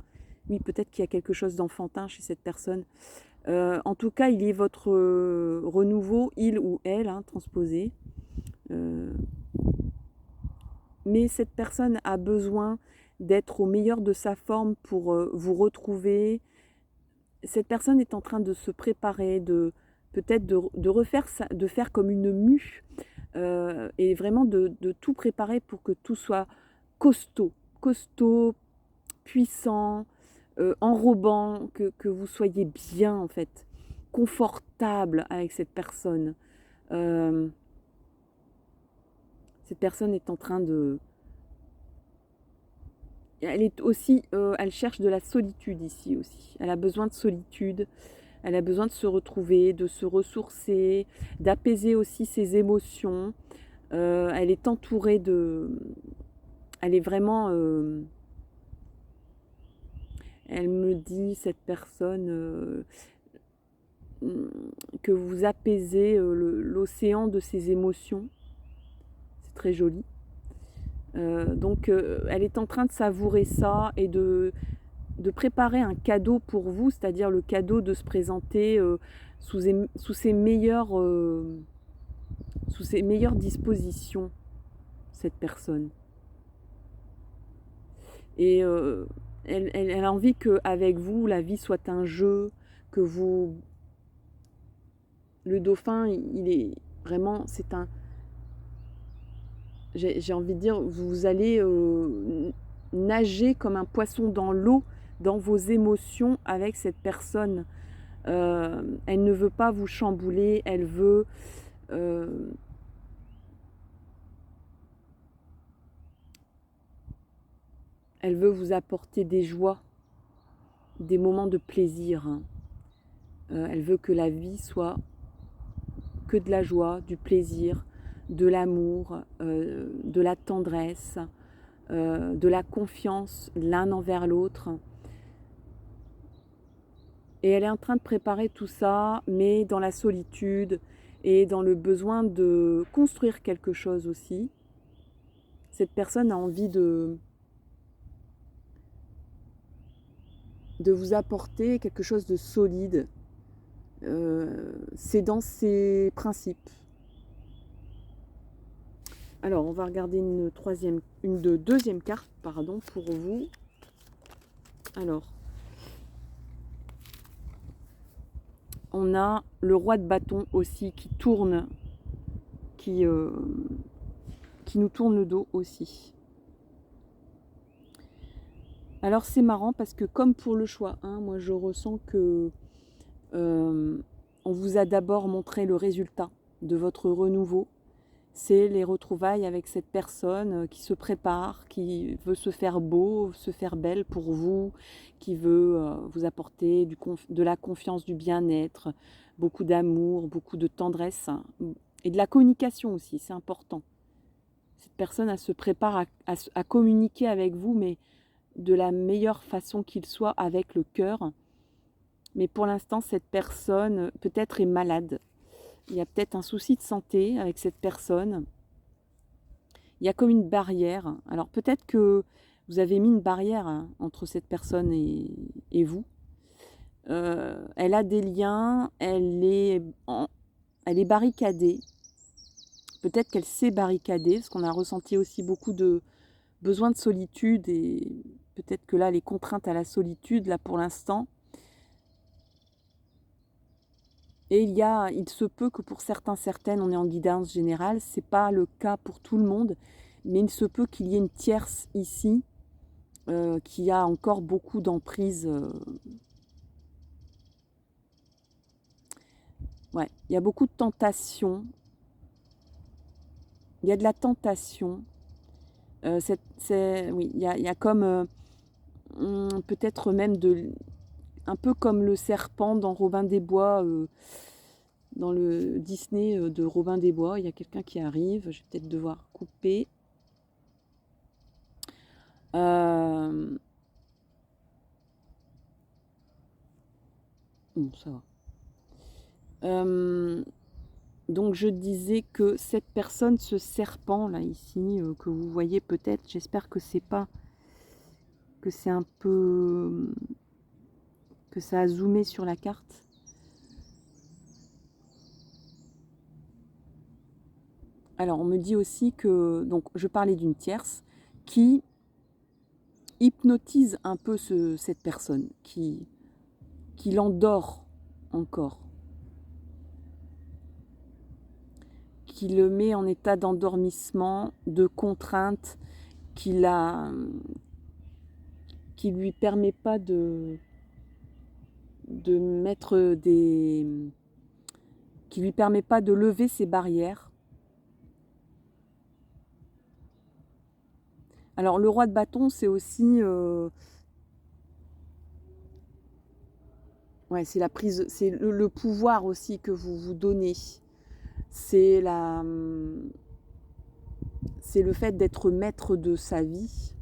Oui, peut-être qu'il y a quelque chose d'enfantin chez cette personne. En tout cas, il est votre renouveau, il ou elle, hein, transposé. Mais cette personne a besoin d'être au meilleur de sa forme pour vous retrouver. Cette personne est en train de se préparer, peut-être de refaire ça, de faire comme une mue, et vraiment de tout préparer pour que tout soit costaud, puissant, enrobant, que vous soyez bien en fait, confortable avec cette personne. Cette personne est en train de... Elle est aussi, elle cherche de la solitude ici aussi. Elle a besoin de solitude, elle a besoin de se retrouver, de se ressourcer, d'apaiser aussi ses émotions. Elle est entourée de... Elle est vraiment... elle me dit, cette personne, que vous apaisez l'océan de ses émotions. C'est très joli. Donc, elle est en train de savourer ça et de préparer un cadeau pour vous, c'est-à-dire le cadeau de se présenter sous ses meilleures dispositions, cette personne. Et elle a envie qu'avec vous, la vie soit un jeu, que vous... Le dauphin, il est vraiment... C'est un... J'ai envie de dire, vous allez nager comme un poisson dans l'eau, dans vos émotions avec cette personne. Elle ne veut pas vous chambouler, elle veut... elle veut vous apporter des joies, des moments de plaisir. Elle veut que la vie soit que de la joie, du plaisir, de l'amour, de la tendresse, de la confiance l'un envers l'autre. Et elle est en train de préparer tout ça, mais dans la solitude et dans le besoin de construire quelque chose aussi. Cette personne a envie de vous apporter quelque chose de solide. C'est dans ses principes. Alors, on va regarder une deuxième carte, pardon, pour vous. Alors, on a le roi de bâton aussi qui tourne, qui nous tourne le dos aussi. Alors c'est marrant parce que comme pour le choix 1, moi je ressens que on vous a d'abord montré le résultat de votre renouveau. C'est les retrouvailles avec cette personne qui se prépare, qui veut se faire beau, se faire belle pour vous, qui veut vous apporter de la confiance, du bien-être, beaucoup d'amour, beaucoup de tendresse et de la communication aussi, c'est important. Cette personne, elle se prépare à communiquer avec vous, mais de la meilleure façon qu'il soit, avec le cœur. Mais pour l'instant, cette personne peut-être est malade. Il y a peut-être un souci de santé avec cette personne. Il y a comme une barrière. Alors peut-être que vous avez mis une barrière entre cette personne et vous. Elle a des liens, elle est barricadée. Peut-être qu'elle s'est barricadée, parce qu'on a ressenti aussi beaucoup de besoin de solitude, et peut-être que là, les contraintes à la solitude, là pour l'instant. Et il se peut que pour certaines, on est en guidance générale, c'est pas le cas pour tout le monde, mais il se peut qu'il y ait une tierce ici qui a encore beaucoup d'emprise. Ouais, il y a beaucoup de tentation. Il y a de la tentation. Oui, il y a comme peut-être même un peu comme le serpent dans Robin des Bois. Dans le Disney de Robin des Bois, il y a quelqu'un qui arrive, je vais peut-être devoir couper. Bon, ça va. Donc je disais que cette personne, ce serpent là ici, que vous voyez peut-être, j'espère que c'est pas, que c'est un peu, que ça a zoomé sur la carte. Alors on me dit aussi que, donc je parlais d'une tierce qui hypnotise un peu cette personne, qui l'endort encore, qui le met en état d'endormissement, de contrainte, qui lui permet pas de mettre qui lui permet pas de lever ses barrières. Alors le roi de bâton, c'est aussi ouais, c'est la prise, c'est le pouvoir aussi que vous vous donnez. C'est c'est le fait d'être maître de sa vie.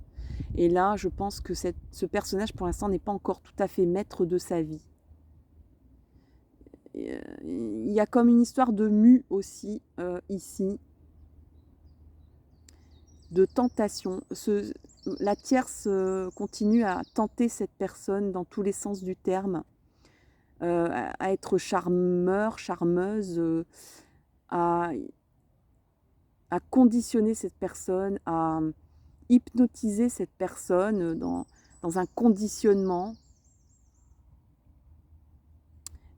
Et là, je pense que ce personnage, pour l'instant, n'est pas encore tout à fait maître de sa vie. Il y a comme une histoire de mue aussi, ici, de tentation. La tierce continue à tenter cette personne dans tous les sens du terme, à être charmeur, charmeuse, à conditionner cette personne, à hypnotiser cette personne dans un conditionnement.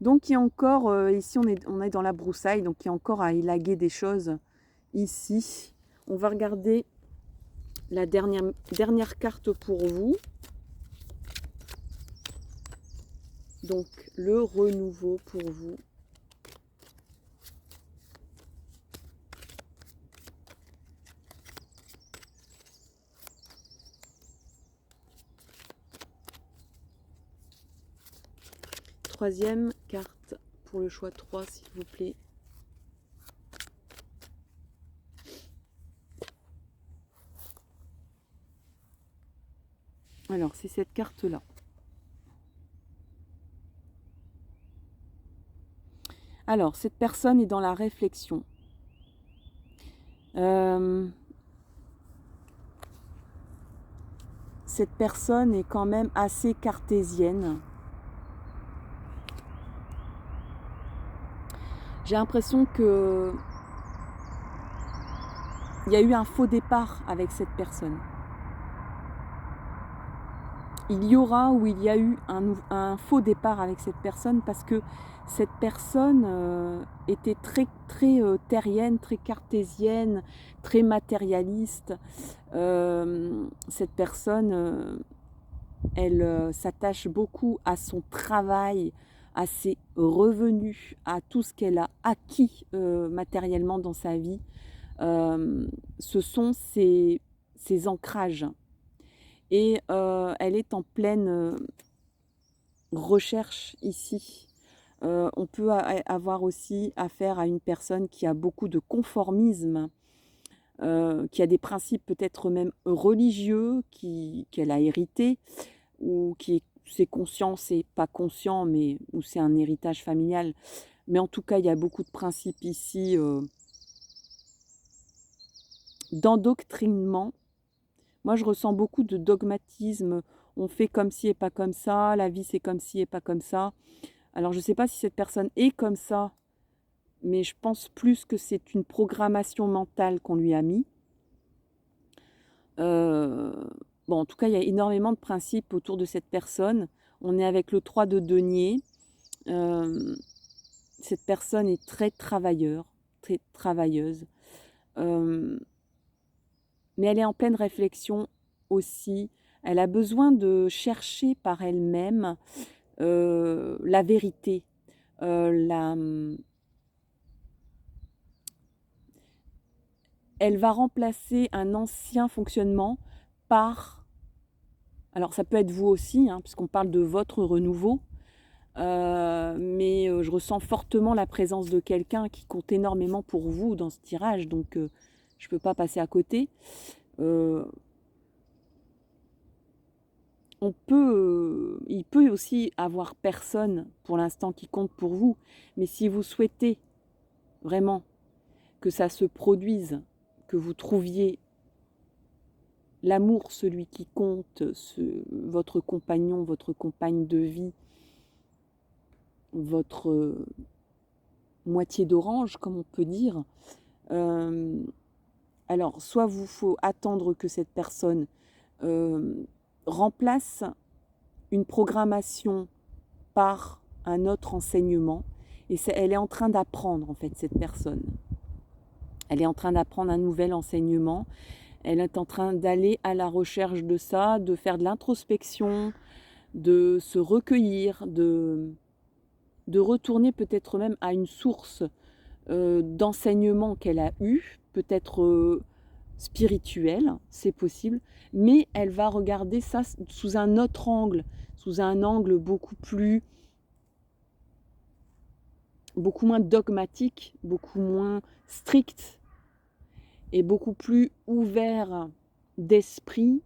Donc il y a encore, ici on est dans la broussaille, donc il y a encore à élaguer des choses ici. On va regarder la dernière carte pour vous. Donc le renouveau pour vous. Troisième carte pour le choix 3, s'il vous plaît. Alors, c'est cette carte-là. Alors, cette personne est dans la réflexion. Cette personne est quand même assez cartésienne. J'ai l'impression que il y a eu un faux départ avec cette personne. Il y aura ou il y a eu un faux départ avec cette personne parce que cette personne était très terrienne, très cartésienne, très matérialiste. Cette personne, elle s'attache beaucoup à son travail, à ses revenus, à tout ce qu'elle a acquis matériellement dans sa vie. Ce sont ses ancrages. Et elle est en pleine recherche ici. On peut avoir aussi affaire à une personne qui a beaucoup de conformisme, qui a des principes peut-être même religieux, qu'elle a hérité, ou qui c'est conscient, c'est pas conscient, mais ou c'est un héritage familial. Mais en tout cas, il y a beaucoup de principes ici d'endoctrinement. Moi, je ressens beaucoup de dogmatisme. On fait comme ci et pas comme ça. La vie, c'est comme ci et pas comme ça. Alors, je ne sais pas si cette personne est comme ça, mais je pense plus que c'est une programmation mentale qu'on lui a mis. Bon, en tout cas, il y a énormément de principes autour de cette personne. On est avec le 3 de denier. Cette personne est très très travailleuse. Mais elle est en pleine réflexion aussi. Elle a besoin de chercher par elle-même la vérité. Elle va remplacer un ancien fonctionnement par... Alors ça peut être vous aussi, hein, puisqu'on parle de votre renouveau. Mais je ressens fortement la présence de quelqu'un qui compte énormément pour vous dans ce tirage. Donc je ne peux pas passer à côté. Il peut aussi avoir personne pour l'instant qui compte pour vous, mais si vous souhaitez vraiment que ça se produise, que vous trouviez l'amour, celui qui compte, votre compagnon, votre compagne de vie, votre moitié d'orange, comme on peut dire, alors soit vous faut attendre que cette personne remplace une programmation par un autre enseignement, et elle est en train d'apprendre en fait cette personne. Elle est en train d'apprendre un nouvel enseignement, elle est en train d'aller à la recherche de ça, de faire de l'introspection, de se recueillir, de retourner peut-être même à une source d'enseignement qu'elle a eu, peut-être spirituel, c'est possible, mais elle va regarder ça sous un autre angle, sous un angle beaucoup moins dogmatique, beaucoup moins strict. est beaucoup plus ouvert d'esprit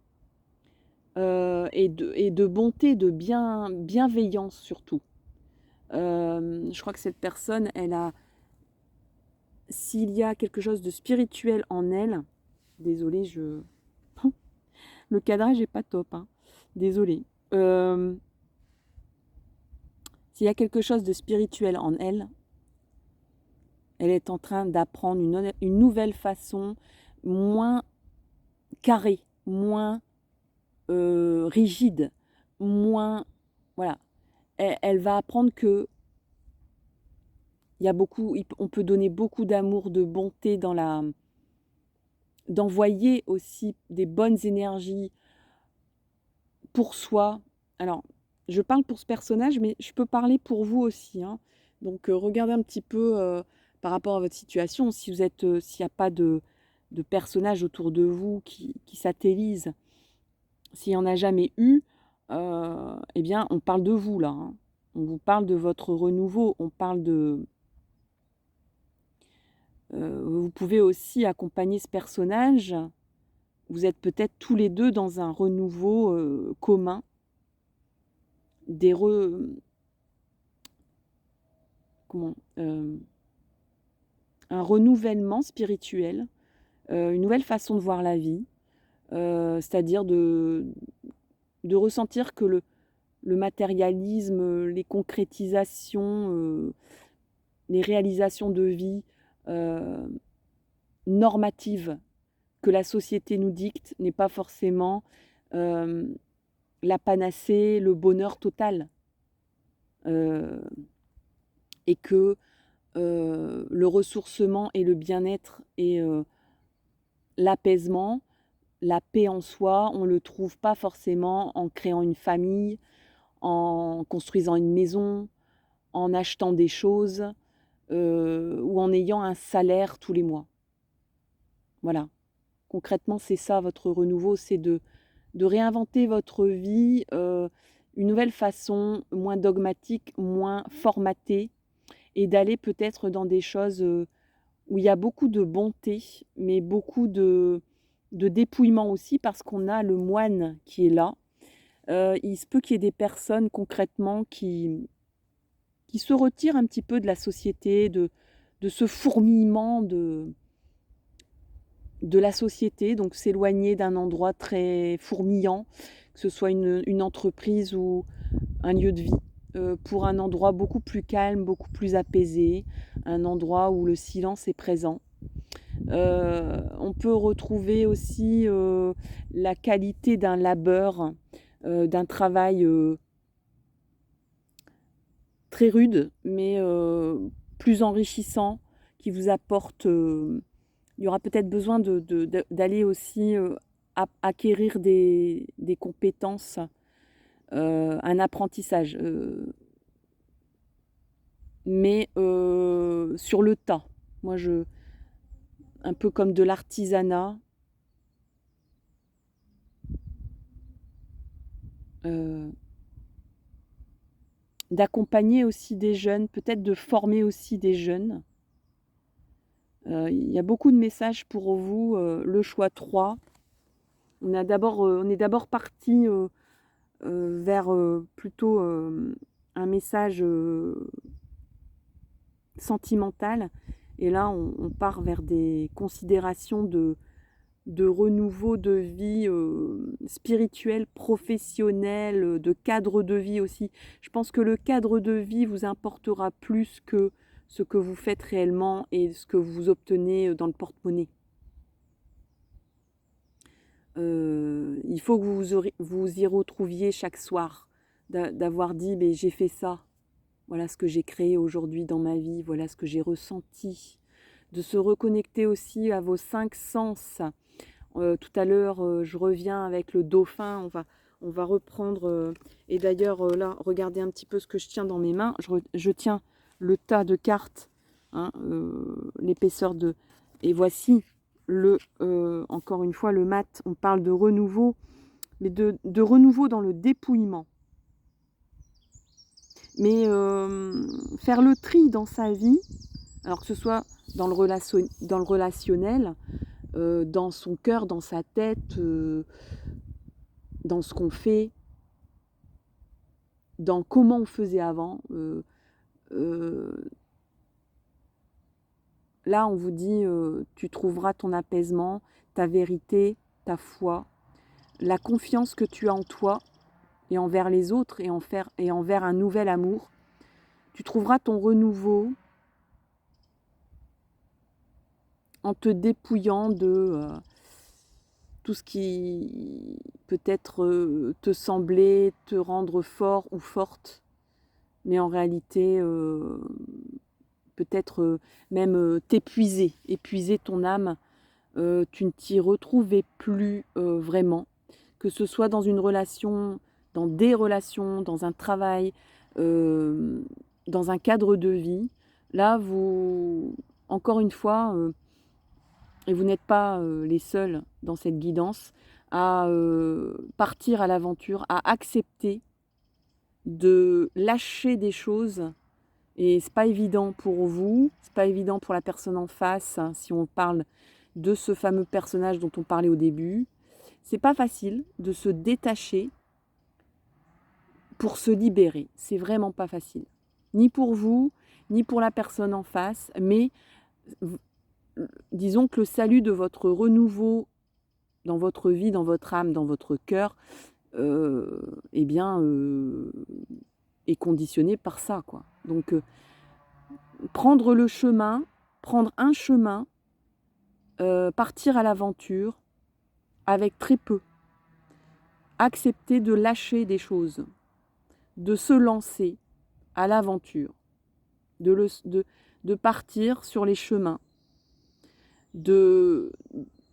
et de bonté, de bienveillance surtout. Je crois que cette personne, s'il y a quelque chose de spirituel en elle, désolée, le cadrage n'est pas top, hein, désolée. S'il y a quelque chose de spirituel en elle, elle est en train d'apprendre une nouvelle façon, moins carrée, moins rigide, moins... Voilà. Elle va apprendre que on peut donner beaucoup d'amour, de bonté d'envoyer aussi des bonnes énergies pour soi. Alors, je parle pour ce personnage, mais je peux parler pour vous aussi, hein. Donc, regardez un petit peu par rapport à votre situation. S'il n'y a pas de personnages autour de vous qui satellisent, s'il n'y en a jamais eu, eh bien, on parle de vous là, hein. On vous parle de votre renouveau, on parle de... vous pouvez aussi accompagner ce personnage. Vous êtes peut-être tous les deux dans un renouveau commun, un renouvellement spirituel, une nouvelle façon de voir la vie, c'est-à-dire de ressentir que le matérialisme, les concrétisations, les réalisations de vie normatives que la société nous dicte n'est pas forcément la panacée, le bonheur total. Et que le ressourcement et le bien-être et l'apaisement, la paix en soi, on ne le trouve pas forcément en créant une famille, en construisant une maison, en achetant des choses ou en ayant un salaire tous les mois. Voilà. Concrètement, c'est ça votre renouveau, c'est de réinventer votre vie, une nouvelle façon, moins dogmatique, moins formatée, et d'aller peut-être dans des choses où il y a beaucoup de bonté, mais beaucoup de dépouillement aussi, parce qu'on a le moine qui est là. Il se peut qu'il y ait des personnes concrètement qui se retirent un petit peu de la société, de ce fourmillement de la société, donc s'éloigner d'un endroit très fourmillant, que ce soit une entreprise ou un lieu de vie, pour un endroit beaucoup plus calme, beaucoup plus apaisé, un endroit où le silence est présent. On peut retrouver aussi la qualité d'un labeur, d'un travail très rude, mais plus enrichissant, qui vous apporte... il y aura peut-être besoin d'aller aussi acquérir des compétences, un apprentissage, mais sur le tas. Moi, un peu comme de l'artisanat, d'accompagner aussi des jeunes, peut-être de former aussi des jeunes. Il y a beaucoup de messages pour vous, le choix 3. On est d'abord parti vers plutôt un message sentimental, et là on part vers des considérations de renouveau de vie spirituelle, professionnelle, de cadre de vie aussi. Je pense que le cadre de vie vous importera plus que ce que vous faites réellement et ce que vous obtenez dans le porte-monnaie. Il faut que vous y retrouviez chaque soir, d'avoir dit « j'ai fait ça, voilà ce que j'ai créé aujourd'hui dans ma vie, voilà ce que j'ai ressenti », de se reconnecter aussi à vos 5 sens. Tout à l'heure, je reviens avec le dauphin, on va reprendre, et d'ailleurs là, regardez un petit peu ce que je tiens dans mes mains, je tiens le tas de cartes, hein, l'épaisseur de... Et voici encore une fois, le mat. On parle de renouveau, mais de renouveau dans le dépouillement. Mais faire le tri dans sa vie, alors que ce soit dans le relationnel, dans son cœur, dans sa tête, dans ce qu'on fait, dans comment on faisait avant. Là, on vous dit, tu trouveras ton apaisement, ta vérité, ta foi, la confiance que tu as en toi et envers les autres et envers un nouvel amour. Tu trouveras ton renouveau en te dépouillant de tout ce qui peut-être te semblait te rendre fort ou forte, mais en réalité peut-être même t'épuiser, épuiser ton âme. Tu ne t'y retrouvais plus vraiment, que ce soit dans une relation, dans des relations, dans un travail, dans un cadre de vie. Là, vous, encore une fois, et vous n'êtes pas les seuls dans cette guidance, à partir à l'aventure, à accepter de lâcher des choses. Et c'est pas évident pour vous, c'est pas évident pour la personne en face, hein, si on parle de ce fameux personnage dont on parlait au début. C'est pas facile de se détacher pour se libérer. C'est vraiment pas facile. Ni pour vous, ni pour la personne en face, mais disons que le salut de votre renouveau dans votre vie, dans votre âme, dans votre cœur, eh bien, est conditionné par ça, quoi. Donc, prendre le chemin, prendre un chemin, partir à l'aventure avec très peu. Accepter de lâcher des choses, de se lancer à l'aventure, de partir sur les chemins, de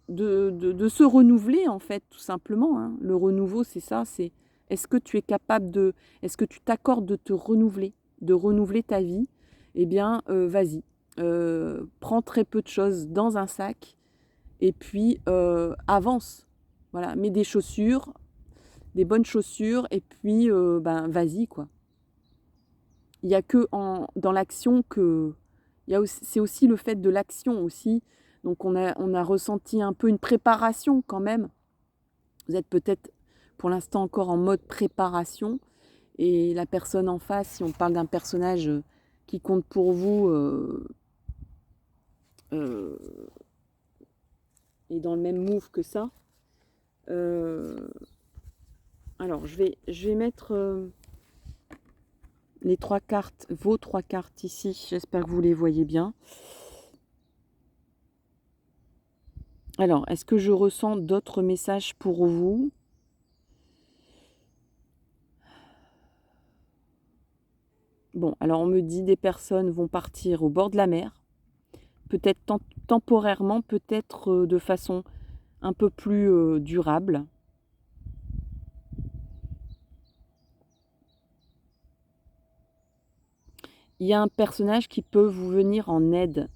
se renouveler en fait, tout simplement. Hein. Le renouveau, c'est ça, c'est est-ce que tu es capable de, est-ce que tu t'accordes de te renouveler, de renouveler ta vie? Eh bien, vas-y, prends très peu de choses dans un sac et puis avance. Voilà, mets des chaussures, des bonnes chaussures et puis ben vas-y quoi. Il n'y a que dans l'action que c'est aussi le fait de l'action aussi. Donc on a ressenti un peu une préparation quand même. Vous êtes peut-être pour l'instant encore en mode préparation et la personne en face, si on parle d'un personnage qui compte pour vous est dans le même move que ça. Alors je vais mettre les 3 cartes, vos 3 cartes ici. J'espère que vous les voyez bien. Alors, est-ce que je ressens d'autres messages pour vous? Bon, alors on me dit des personnes vont partir au bord de la mer, peut-être temporairement, peut-être de façon un peu plus durable. Il y a un personnage qui peut vous venir en aide.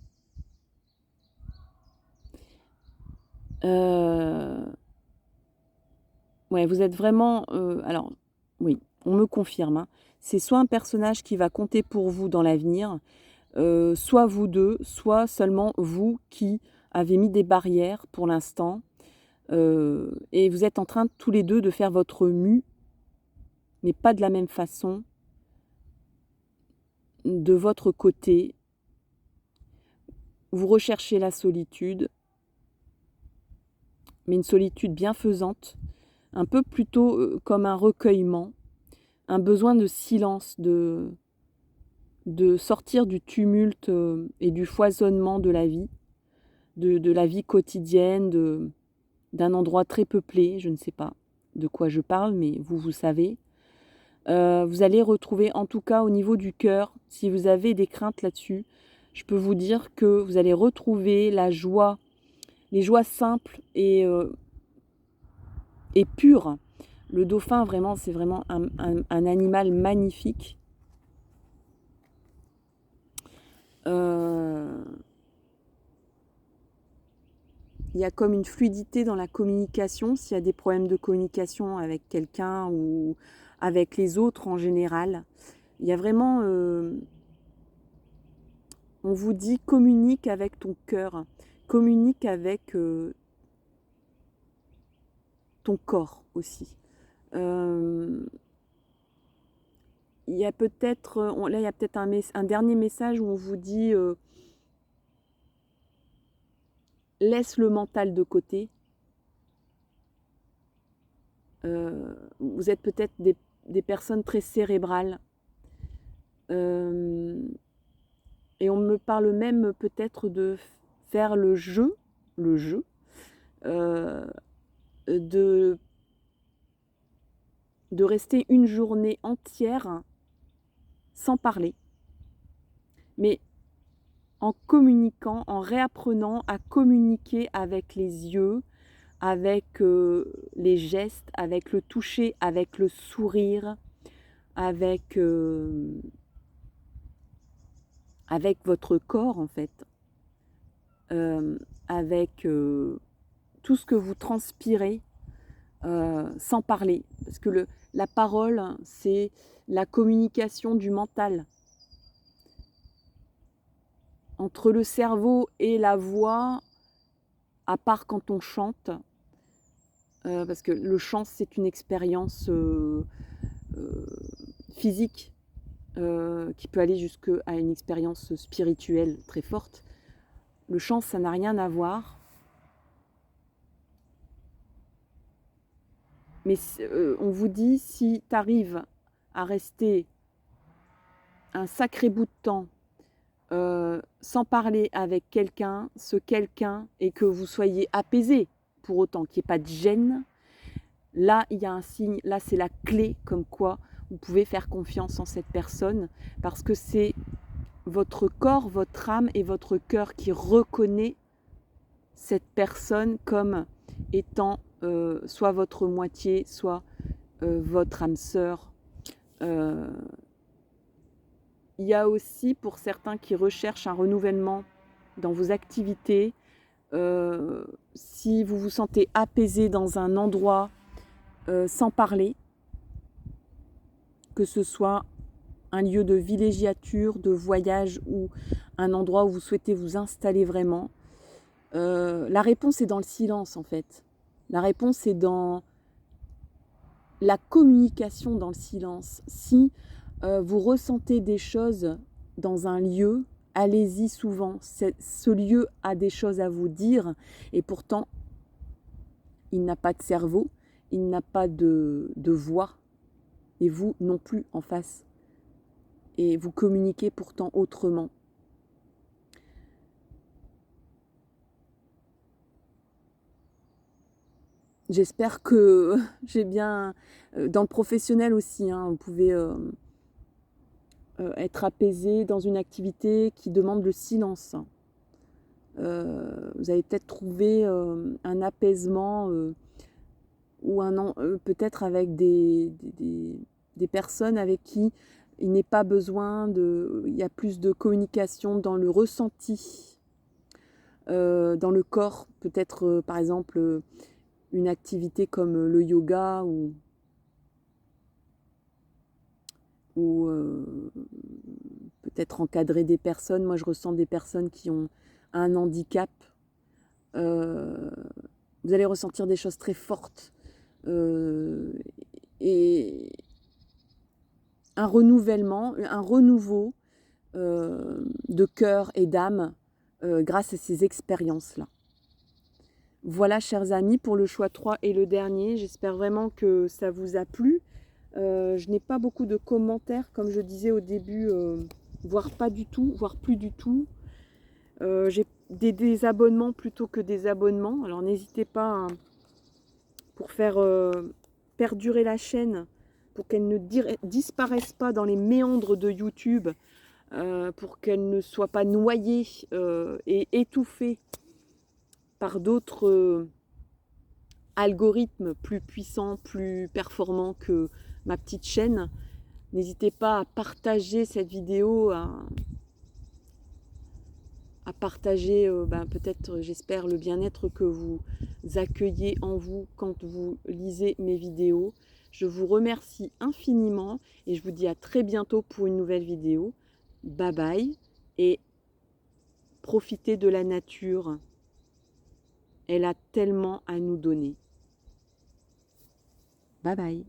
Ouais, vous êtes vraiment... alors, oui, on me confirme. Hein. C'est soit un personnage qui va compter pour vous dans l'avenir, soit vous deux, soit seulement vous qui avez mis des barrières pour l'instant. Et vous êtes en train tous les deux de faire votre mue, mais pas de la même façon, de votre côté. Vous recherchez la solitude, mais une solitude bienfaisante, un peu plutôt comme un recueillement, un besoin de silence, de sortir du tumulte et du foisonnement de la vie, de la vie quotidienne, d'un endroit très peuplé, je ne sais pas de quoi je parle, mais vous savez. Vous allez retrouver, en tout cas au niveau du cœur, si vous avez des craintes là-dessus, je peux vous dire que vous allez retrouver la joie, les joies simples et pures. Le dauphin, vraiment, c'est vraiment un animal magnifique. Il y a comme une fluidité dans la communication, s'il y a des problèmes de communication avec quelqu'un ou avec les autres en général. Il y a vraiment... on vous dit communique avec ton cœur, communique avec ton corps aussi. Il y a peut-être, là il y a peut-être un dernier message où on vous dit laisse le mental de côté. Vous êtes peut-être des personnes très cérébrales. Et on me parle même peut-être de faire le jeu, de rester une journée entière sans parler, mais en communiquant, en réapprenant à communiquer avec les yeux, avec les gestes, avec le toucher, avec le sourire, avec votre corps en fait, avec tout ce que vous transpirez sans parler. Parce que la parole, c'est la communication du mental. Entre le cerveau et la voix, à part quand on chante, parce que le chant, c'est une expérience physique qui peut aller jusqu'à une expérience spirituelle très forte. Le chant, ça n'a rien à voir. Mais on vous dit, si tu arrives à rester un sacré bout de temps sans parler avec quelqu'un, et que vous soyez apaisé pour autant, qu'il n'y ait pas de gêne, là, il y a un signe, là, c'est la clé comme quoi vous pouvez faire confiance en cette personne parce que c'est votre corps, votre âme et votre cœur qui reconnaît cette personne comme étant soit votre moitié, soit votre âme sœur. Il y a aussi pour certains qui recherchent un renouvellement dans vos activités, si vous vous sentez apaisé dans un endroit sans parler, que ce soit un lieu de villégiature, de voyage ou un endroit où vous souhaitez vous installer vraiment, la réponse est dans le silence en fait. La réponse est dans la communication dans le silence. Si vous ressentez des choses dans un lieu, allez-y souvent. Ce lieu a des choses à vous dire et pourtant, il n'a pas de cerveau, il n'a pas de voix et vous non plus en face. Et vous communiquez pourtant autrement. J'espère que j'ai bien... Dans le professionnel aussi, hein, vous pouvez être apaisé dans une activité qui demande le silence. Vous avez peut-être trouvé un apaisement ou peut-être avec des personnes avec qui il n'est pas besoin il y a plus de communication dans le ressenti, dans le corps, peut-être par exemple une activité comme le yoga ou peut-être encadrer des personnes. Moi je ressens des personnes qui ont un handicap. Vous allez ressentir des choses très fortes et un renouvellement, un renouveau de cœur et d'âme grâce à ces expériences-là. Voilà, chers amis, pour le choix 3 et le dernier. J'espère vraiment que ça vous a plu. Je n'ai pas beaucoup de commentaires, comme je disais au début, voire pas du tout, voire plus du tout. J'ai des désabonnements plutôt que des abonnements. Alors n'hésitez pas, hein, pour faire perdurer la chaîne, pour qu'elle ne disparaisse pas dans les méandres de YouTube, pour qu'elle ne soit pas noyée et étouffée par d'autres algorithmes plus puissants, plus performants que ma petite chaîne. N'hésitez pas à partager cette vidéo, à partager peut-être, j'espère, le bien-être que vous accueillez en vous quand vous lisez mes vidéos. Je vous remercie infiniment et je vous dis à très bientôt pour une nouvelle vidéo. Bye bye et profitez de la nature. Elle a tellement à nous donner. Bye bye.